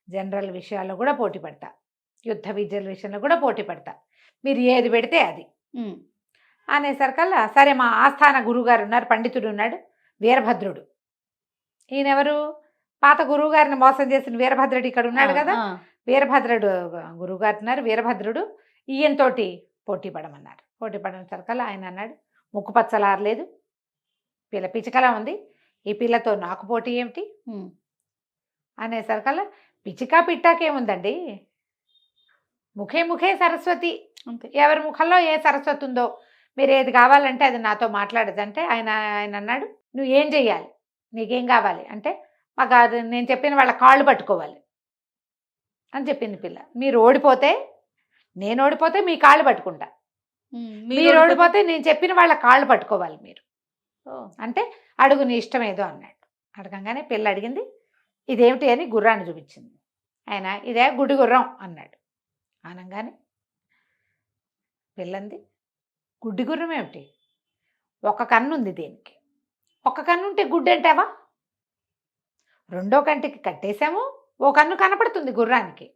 జనరల్ విషయాల్లో కూడా పోటీ పడతా, యుద్ధ విద్యల విషయంలో కూడా పోటీ పడతా, మీరు ఏది పెడితే అది అనేసరికల్లా సరే మా ఆస్థాన గురువుగారు ఉన్నారు, పండితుడు ఉన్నాడు వీరభద్రుడు. ఈయనెవరు? పాత గురువుగారిని మోసం చేసిన వీరభద్రుడు ఇక్కడ ఉన్నాడు కదా. వీరభద్రుడు గురువుగారు ఉన్నారు, వీరభద్రుడు ఈయనతోటి పోటీ పడమన్నారు. పోటీ పడిన సరికల్లా ఆయన అన్నాడు ముక్కు పచ్చలారలేదు, పిల్ల పిచ్చికలా ఉంది, ఈ పిల్లతో నాకు పోటీ ఏమిటి అనేసరికల్లా పిచ్చికా పిట్టాకేముందండి, ముఖే ముఖే సరస్వతి, ఎవరి ముఖంలో ఏ సరస్వతి ఉందో మీరు ఏది కావాలంటే అది నాతో మాట్లాడదంటే ఆయన అన్నాడు నువ్వు ఏం చెయ్యాలి, నీకేం కావాలి అంటే మాకు అది నేను చెప్పిన వాళ్ళ కాళ్ళు పట్టుకోవాలి అని చెప్పింది పిల్ల. మీరు ఓడిపోతే నేను ఓడిపోతే మీ కాళ్ళు పట్టుకుంటా, మీరు ఓడిపోతే నేను చెప్పిన వాళ్ళ కాళ్ళు పట్టుకోవాలి మీరు అంటే అడుగు నీ ఇష్టం ఏదో అన్నాడు. అడగంగానే పిల్ల అడిగింది ఇదేమిటి అని గుర్రాన్ని చూపించింది. ఆయన ఇదే గుడి గుర్రం అన్నాడు. అనగానే పిల్లంది గుడ్డి గుర్రం ఏమిటి, ఒక కన్ను ఉంది దీనికి, ఒక కన్ను ఉంటే గుడ్డి అంటావా, రెండో కంటికి కట్టేశాము, ఓ కన్ను కనపడుతుంది గుర్రానికి,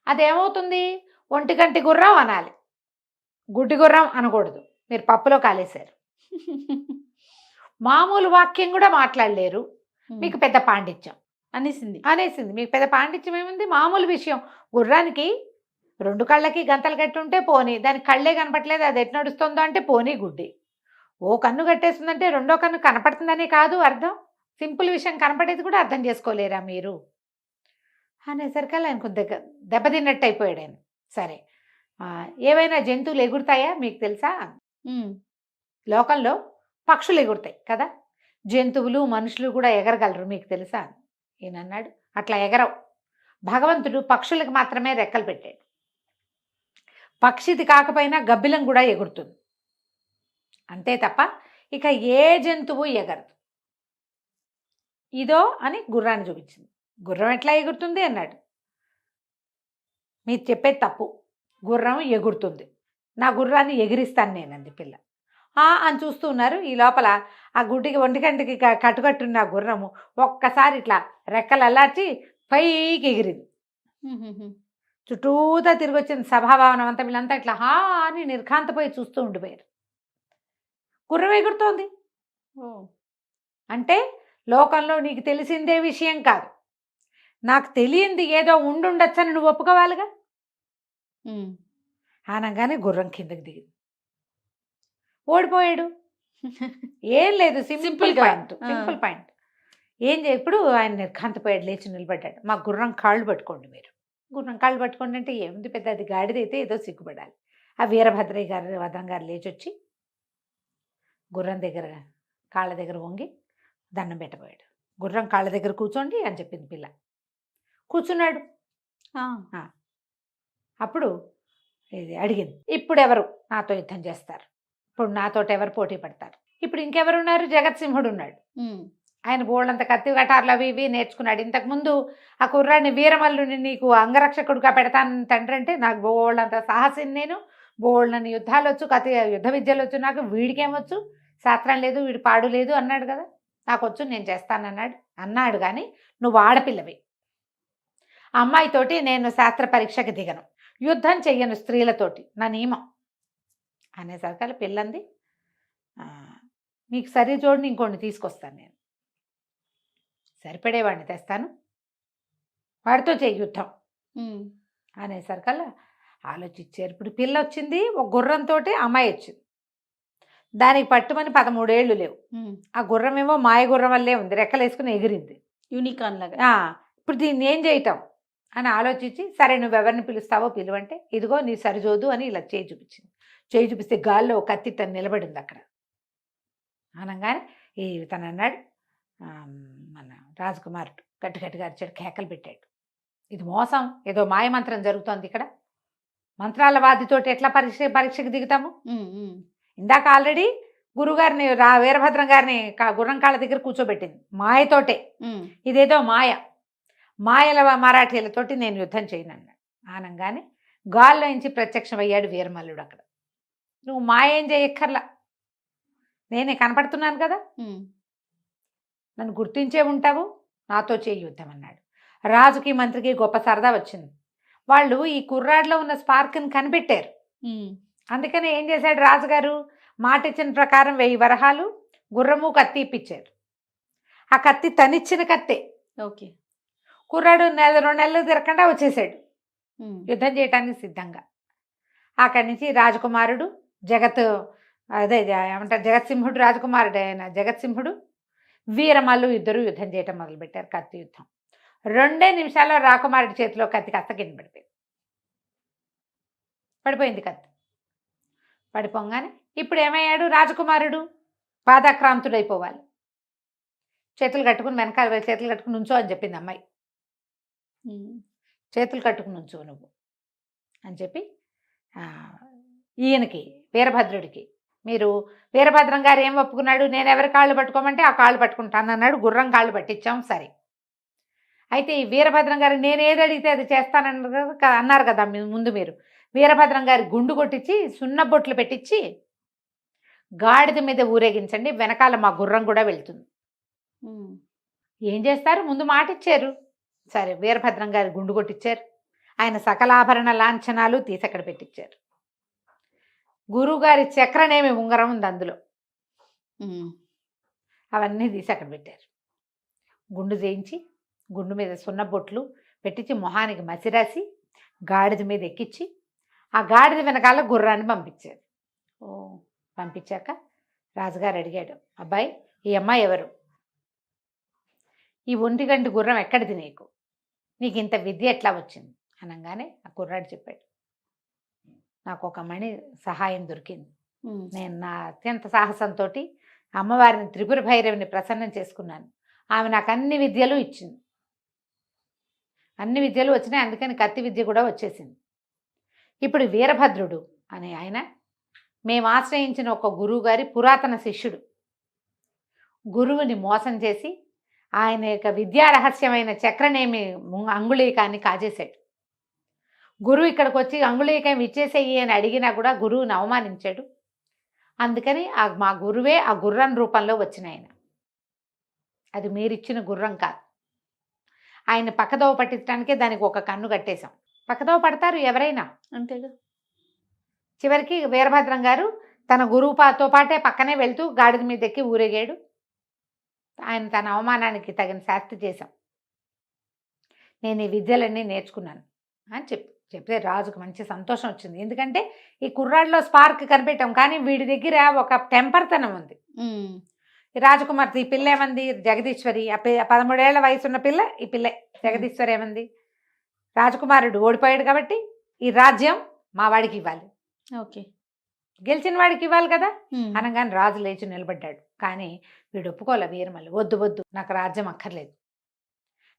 అదేమవుతుంది ఒంటి కంటి గుర్రం అనాలి, గుడ్డి గుర్రం అనకూడదు, మీరు పప్పులో కాలేశారు. మామూలు వాక్యం కూడా మాట్లాడలేరు, మీకు పెద్ద పాండిత్యం అనేసింది. మీకు పెద్ద పాండిత్యం ఏముంది, మామూలు విషయం. గుర్రానికి రెండు కళ్ళకి గంతలు కట్టి ఉంటే పోనీ, దానికి కళ్ళే కనపట్లేదు అది ఎటు నడుస్తుందో అంటే పోనీ గుడ్డి, ఓ కన్ను కట్టేస్తుందంటే రెండో కన్ను కనపడుతుందనే కాదు అర్థం, సింపుల్ విషయం కనపడేది కూడా అర్థం చేసుకోలేరా మీరు అనేసరికల్లా ఆయన కొద్దిగా దెబ్బతిన్నట్టు అయిపోయాడు ఆయన. సరే ఏవైనా జంతువులు ఎగురుతాయా మీకు తెలుసా, లోకంలో పక్షులు ఎగురుతాయి కదా, జంతువులు మనుషులు కూడా ఎగరగలరు మీకు తెలుసా. ఈయన అన్నాడు అట్లా ఎగరవు, భగవంతుడు పక్షులకు మాత్రమే రెక్కలు పెట్టాడు, పక్షిది కాకపోయినా గబ్బిలం కూడా ఎగురుతుంది అంతే తప్ప ఇక ఏ జంతువు ఎగరదు. ఇదో అని గుర్రాన్ని చూపించింది. గుర్రం ఎట్లా ఎగురుతుంది అన్నాడు. మీరు చెప్పేది తప్పు, గుర్రం ఎగురుతుంది, నా గుర్రాన్ని ఎగిరిస్తాను నేనంది పిల్ల. అని చూస్తూ ఉన్నారు. ఈ లోపల ఆ గుడ్డికి ఒంటికంటికి కట్టుకట్టున్న గుర్రము ఒక్కసారి ఇట్లా రెక్కలు అల్లార్చి పైకి ఎగిరింది. చుట్టూతా తిరిగి వచ్చింది సభాభవనం అంతా, వీళ్ళంతా ఇట్లా అని నిర్ఘాంతపోయి చూస్తూ ఉండిపోయారు. గుర్రం ఎగురుతోంది అంటే లోకంలో నీకు తెలిసిందే విషయం కాదు, నాకు తెలియంది ఏదో ఉండుండొచ్చని నువ్వు ఒప్పుకోవాలిగా. అనగానే గుర్రం కిందకి దిగింది, ఓడిపోయాడు. ఏం లేదు, సింపుల్ పాయింట్. ఏం ఇప్పుడు ఆయన నిర్ఘాంతపోయాడు, లేచి నిలబడ్డాడు. మా గుర్రం కాళ్ళు పట్టుకోండి మీరు, గుర్రం కాళ్ళు పట్టుకోండి అంటే ఏముంది పెద్ద, అది గాడిదైతే ఏదో సిగ్గుపడాలి. ఆ వీరభద్రయ్య గారు వదం గారు లేచి వచ్చి గుర్రం దగ్గర కాళ్ళ దగ్గర వంగి దండం పెట్టబోయాడు. గుర్రం కాళ్ళ దగ్గర కూర్చోండి అని చెప్పింది పిల్ల. కూర్చున్నాడు. అప్పుడు ఇది అడిగింది ఇప్పుడు ఎవరు నాతో యుద్ధం చేస్తారు, ఇప్పుడు నాతోటి ఎవరు పోటీ పడతారు. ఇప్పుడు ఇంకెవరు ఉన్నారు, జగత్సింహుడు ఉన్నాడు. ఆయన బోళ్ళంత కత్తి కటార్లు అవి ఇవి నేర్చుకున్నాడు. ఇంతకుముందు ఆ కుర్రాడిని వీరమల్లుని నీకు అంగరక్షకుడుగా పెడతాను తండ్రి అంటే నాకు బోళ్ళంత సాహసిని, నేను బోళ్ళని యుద్ధాలు వచ్చు, యుద్ధ విద్యలు వచ్చు, నాకు వీడికేమొచ్చు, శాస్త్రం లేదు, వీడి పాడు లేదు అన్నాడు కదా, నాకు వచ్చు నేను చేస్తానన్నాడు. కానీ నువ్వు ఆడపిల్లవి, అమ్మాయితోటి నేను శాస్త్ర పరీక్షకి దిగను, యుద్ధం చెయ్యను స్త్రీలతోటి, నా నియమం అనేసరికి పిల్లంది మీకు సరి జోడిని ఇంకోటి తీసుకొస్తాను, నేను సరిపడేవాడిని తెస్తాను, వాడితో చెయ్యి యుద్ధం అనేసరికల్లా ఆలోచించారు. ఇప్పుడు పిల్ల వచ్చింది, ఒక గుర్రంతో అమ్మాయి వచ్చింది, దానికి పట్టుమని 13 ఏళ్ళు లేవు. ఆ గుర్రం ఏమో మాయ గుర్రం వల్లే ఉంది, రెక్కలు వేసుకుని ఎగిరింది యూనికార్న్ లాగా. ఇప్పుడు దీన్ని ఏం చేయటం అని ఆలోచించి సరే నువ్వెవరిని పిలుస్తావో పిలువంటే ఇదిగో నీ సరిజోదు అని ఇలా చేయి చూపించింది. చేయి చూపిస్తే గాల్లో కత్తి తను నిలబడింది అక్కడ. అనగానే తను అన్నాడు, మన రాజకుమారుడు గట్టిగా అరిచాడు, కేకలు పెట్టాడు, ఇది మోసం, ఏదో మాయమంత్రం జరుగుతోంది ఇక్కడ, మంత్రాల వాదితోటి ఎట్లా పరీక్షకి దిగుతాము, ఇందాక ఆల్రెడీ గురుగారిని వీరభద్రం గారిని గుర్రం కాళ్ళ దగ్గర కూర్చోబెట్టింది మాయతోటే. ఇదేదో మాయల మరాఠీలతోటి నేను యుద్ధం చేయను అన్నాడు. ఆనంగానే గాల్లో నుంచి ప్రత్యక్షమయ్యాడు వీరమల్లుడు. అక్కడ నువ్వు మాయ ఏం చేయక్కర్లా, నేనే కనపడుతున్నాను కదా, నన్ను గుర్తించే ఉంటావు, నాతో చేయి యుద్ధం అన్నాడు. రాజుకి మంత్రికి గొప్ప సరదా వచ్చింది. వాళ్ళు ఈ కుర్రాడిలో ఉన్న స్పార్క్ని కనిపెట్టారు. అందుకని ఏం చేశాడు రాజుగారు, మాట ఇచ్చిన ప్రకారం 1000 వరహాలు గుర్రము కత్తి ఇప్పించారు. ఆ కత్తి తనిచ్చిన కత్తే. ఓకే. కుర్రాడు 2 నెలలు తిరగకుండా వచ్చేసాడు యుద్ధం చేయటానికి సిద్ధంగా. అక్కడి నుంచి రాజకుమారుడు ఏమంటారు జగత్సింహుడు, రాజకుమారుడు ఆయన జగత్సింహుడు, వీరమల్లు ఇద్దరు యుద్ధం చేయటం మొదలుపెట్టారు. కత్తి యుద్ధం 2 నిమిషాల్లో రాకుమారుడి చేతిలో కత్తి కాస్త కింద పడిపోయింది కత్తి. పడిపోగానే ఇప్పుడు ఏమయ్యాడు రాజకుమారుడు, పాదాక్రాంతుడైపోవాలి. చేతులు కట్టుకుని వెనకాల చేతులు కట్టుకుని నుంచో అని చెప్పింది అమ్మాయి. చేతులు కట్టుకుని నుంచో నువ్వు అని చెప్పి ఈయనకి వీరభద్రుడికి, మీరు వీరభద్రం గారు ఏం ఒప్పుకున్నాడు, నేను ఎవరి కాళ్ళు పట్టుకోమంటే ఆ కాళ్ళు పట్టుకుంటాను అన్నాడు. గుర్రం కాళ్ళు పట్టించాం సరే. అయితే ఈ వీరభద్రం గారు నేను ఏది అడిగితే అది అన్నారు కదా ముందు మీరు. వీరభద్రం గారి గుండు కొట్టించి సున్నబొట్లు పెట్టించి గాడిద మీద ఊరేగించండి, వెనకాల మా గుర్రం కూడా వెళ్తుంది. ఏం చేస్తారు, ముందు మాట ఇచ్చారు. సరే వీరభద్రం గారి గుండు కొట్టించారు. ఆయన సకలాభరణ లాంఛనాలు తీసి అక్కడ పెట్టించారు. గురువుగారి చక్రనేమి ఉంగరం ఉంది అందులో, అవన్నీ తీసి అక్కడ పెట్టారు. గుండు చేయించి గుండు మీద సున్నబొట్లు పెట్టించి మొహానికి మసిరాసి గాడిద మీద ఎక్కించి ఆ గాడిద వెనకాల గుర్రాన్ని పంపించారు. పంపించాక రాజుగారు అడిగాడు, అబ్బాయి ఈ అమ్మాయి ఎవరు, ఈ 1 గంట గుర్రం ఎక్కడిది, నీకు ఇంత విద్య ఎట్లా వచ్చింది అనగానే ఆ కుర్రాడు చెప్పాడు, నాకు ఒక మణి సహాయం దొరికింది. నేను నా అత్యంత సాహసంతో అమ్మవారిని త్రిపుర భైరవిని ప్రసన్నం చేసుకున్నాను. ఆమె నాకు అన్ని విద్యలు ఇచ్చింది, అన్ని విద్యలు వచ్చినాయి, అందుకని కత్తి విద్య కూడా వచ్చేసింది. ఇప్పుడు వీరభద్రుడు అనే ఆయన మేము ఆశ్రయించిన ఒక గురువు గారి పురాతన శిష్యుడు. గురువుని మోసం చేసి ఆయన యొక్క విద్యా రహస్యమైన చక్రనేమి అంగుళీకాన్ని కాజేశాడు. గురువు ఇక్కడికి వచ్చి అంగుళీకం ఇచ్చేసేయి అని అడిగినా కూడా గురువుని అవమానించాడు. అందుకని మా గురువే ఆ గుర్రం రూపంలో వచ్చిన ఆయన, అది మీరిచ్చిన గుర్రం కాదు. ఆయన పక్కదోవ పట్టించడానికే దానికి ఒక కన్ను కట్టేశాం. పక్కదోవ పడతారు ఎవరైనా, అంతేగా. చివరికి వీరభద్రం గారు తన గురువుతో పాటే పక్కనే వెళ్తూ గాడిద మీద ఎక్కి ఊరేగాడు. ఆయన తన అవమానానికి తగిన శాస్తి చేశాం. నేను ఈ విద్యలన్నీ నేర్చుకున్నాను అని చెప్తే రాజుకు మంచి సంతోషం వచ్చింది. ఎందుకంటే ఈ కుర్రాడిలో స్పార్క్ కనిపెట్టాం, కానీ వీడి దగ్గర ఒక టెంపర్తనం ఉంది. ఈ రాజకుమార్తె ఈ పిల్ల ఏమంది, జగదీశ్వరి, 13 ఏళ్ల వయసు ఉన్న పిల్ల ఈ పిల్లే జగదీశ్వరి ఏమంది, రాజకుమారుడు ఓడిపోయాడు కాబట్టి ఈ రాజ్యం మా వాడికి ఇవ్వాలి, ఓకే, గెలిచిన వాడికి ఇవ్వాలి కదా అనగానే రాజు లేచి నిలబడ్డాడు. కానీ వీడు ఒప్పుకోలే. వీరమల్లి, వద్దు వద్దు, నాకు రాజ్యం అక్కర్లేదు,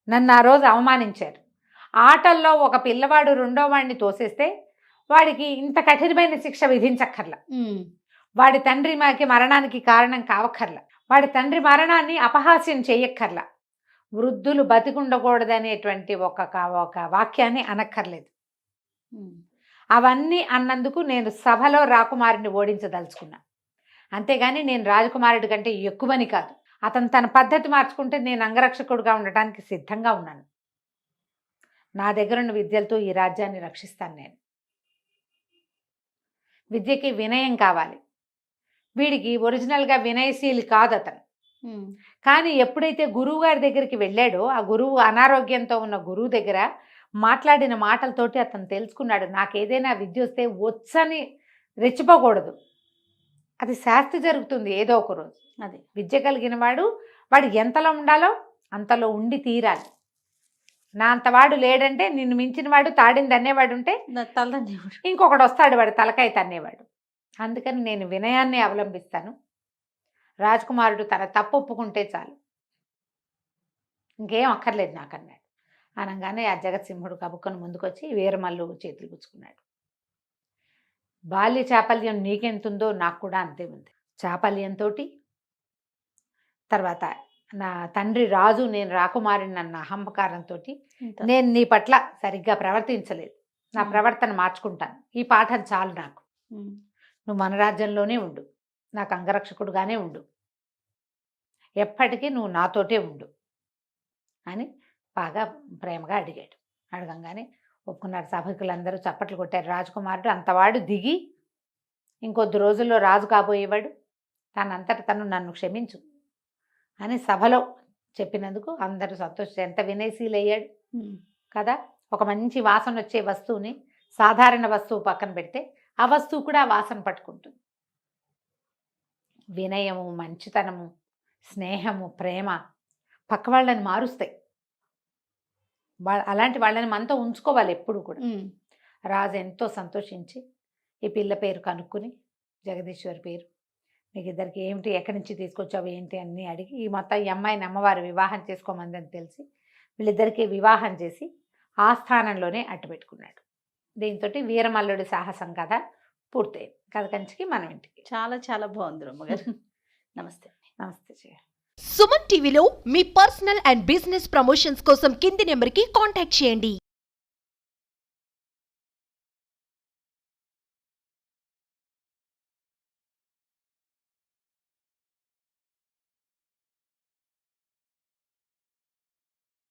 నన్ను ఆ రోజు అవమానించారు. ఆటల్లో ఒక పిల్లవాడు 2వ వాడిని తోసేస్తే వాడికి ఇంత కఠినమైన శిక్ష విధించక్కర్లా, వాడి తండ్రి మరణానికి కారణం కావక్కర్లా, వాడి తండ్రి మరణాన్ని అపహాస్యం చేయక్కర్లా, వృద్ధులు బతికుండకూడదనేటువంటి ఒక వాక్యాన్ని అనక్కర్లేదు. అవన్నీ అన్నందుకు నేను సభలో రాకుమారుని ఓడించదలుచుకున్నా, అంతేగాని నేను రాజకుమారుడి కంటే ఎక్కువని కాదు. అతను తన పద్ధతి మార్చుకుంటే నేను అంగరక్షకుడుగా ఉండటానికి సిద్ధంగా ఉన్నాను. నా దగ్గరున్న విద్యలతో ఈ రాజ్యాన్ని రక్షిస్తాను. నేను విద్యకి వినయం కావాలి. వీడికి ఒరిజినల్గా వినయశీలి కాదు అతను. కానీ ఎప్పుడైతే గురువు గారి దగ్గరికి వెళ్ళాడో, ఆ గురువు అనారోగ్యంతో ఉన్న గురువు దగ్గర మాట్లాడిన మాటలతోటి అతను తెలుసుకున్నాడు, నాకు ఏదైనా విద్య వస్తే వచ్చని రెచ్చిపోకూడదు, అది శాస్తి జరుగుతుంది ఏదో ఒక రోజు. అది విద్య కలిగిన వాడు ఎంతలో ఉండాలో అంతలో ఉండి తీరాలి. నా అంతవాడు లేడంటే నిన్ను మించిన వాడు తాడింది అనేవాడు ఉంటే ఇంకొకడు వస్తాడు వాడు తలకాయ తన్నేవాడు. అందుకని నేను వినయాన్ని అవలంబిస్తాను. రాజకుమారుడు తన తప్పు ఒప్పుకుంటే చాలు, ఇంకేం అక్కర్లేదు నాకన్నాడు. అనగానే ఆ జగత్సింహుడు కబుక్కను ముందుకొచ్చి వీరమల్లు చేతులు పుచ్చుకున్నాడు. బాల్య చాపల్యం నీకెంతుందో నాకు కూడా అంతే ఉంది. చాపల్యంతో, తర్వాత నా తండ్రి రాజు నేను రాకుమారిని అన్న అహంకారంతో, ఇంత. నేను నీ పట్ల సరిగ్గా ప్రవర్తించలేదు, నా ప్రవర్తన మార్చుకుంటాను, ఈ పాఠం చాలు నాకు, ఉమ్. నువ్వు మన రాజ్యంలోనే ఉండు, నాకు అంగరక్షకుడుగానే ఉండు, ఎప్పటికీ నువ్వు నాతోటే ఉండు అని బాగా ప్రేమగా అడిగాడు. అడగంగానే ఒప్పుకున్నారు. సభకులందరూ చప్పట్లు కొట్టారు. రాజకుమారుడు అంతవాడు దిగి ఇంకొద్ది రోజుల్లో రాజు కాబోయేవాడు, తనంతట తను నన్ను క్షమించు అని సభలో చెప్పినందుకు అందరూ సంతోషించారు. ఎంత వినయశీలయ్యాడు ఉమ్. కదా. ఒక మంచి వాసన వచ్చే వస్తువుని సాధారణ వస్తువు పక్కన పెడితే ఆ వస్తువు కూడా ఆ వాసన పట్టుకుంటుంది. వినయము, మంచితనము, స్నేహము, ప్రేమ పక్క వాళ్ళని మారుస్తాయి. అలాంటి వాళ్ళని మనతో ఉంచుకోవాలి ఎప్పుడు కూడా. ఉమ్. రాజు ఎంతో సంతోషించి ఈ పిల్ల పేరు కనుక్కుని, జగదీశ్వరి పేరు, మీకు ఇద్దరికి ఏమిటి, ఎక్కడి నుంచి తీసుకొచ్చావు ఏంటి అన్నీ అడిగి, ఈ మొత్తం ఈ అమ్మాయిని అమ్మవారు వివాహం చేసుకోమందని తెలిసి వీళ్ళిద్దరికీ వివాహం చేసి ఆ స్థానంలోనే అట్టుపెట్టుకున్నాడు. దీంతో వీరమల్లుడి సాహసం కథ పూర్తయింది. కథ కంచికి మనం ఇంటికి. చాలా చాలా బాగుంది రమ్మగారు. నమస్తే. నమస్తే జయ. సుమన్ టీవీలో మీ పర్సనల్ అండ్ బిజినెస్ ప్రమోషన్స్ కోసం కింది నెంబర్కి కాంటాక్ట్ చేయండి.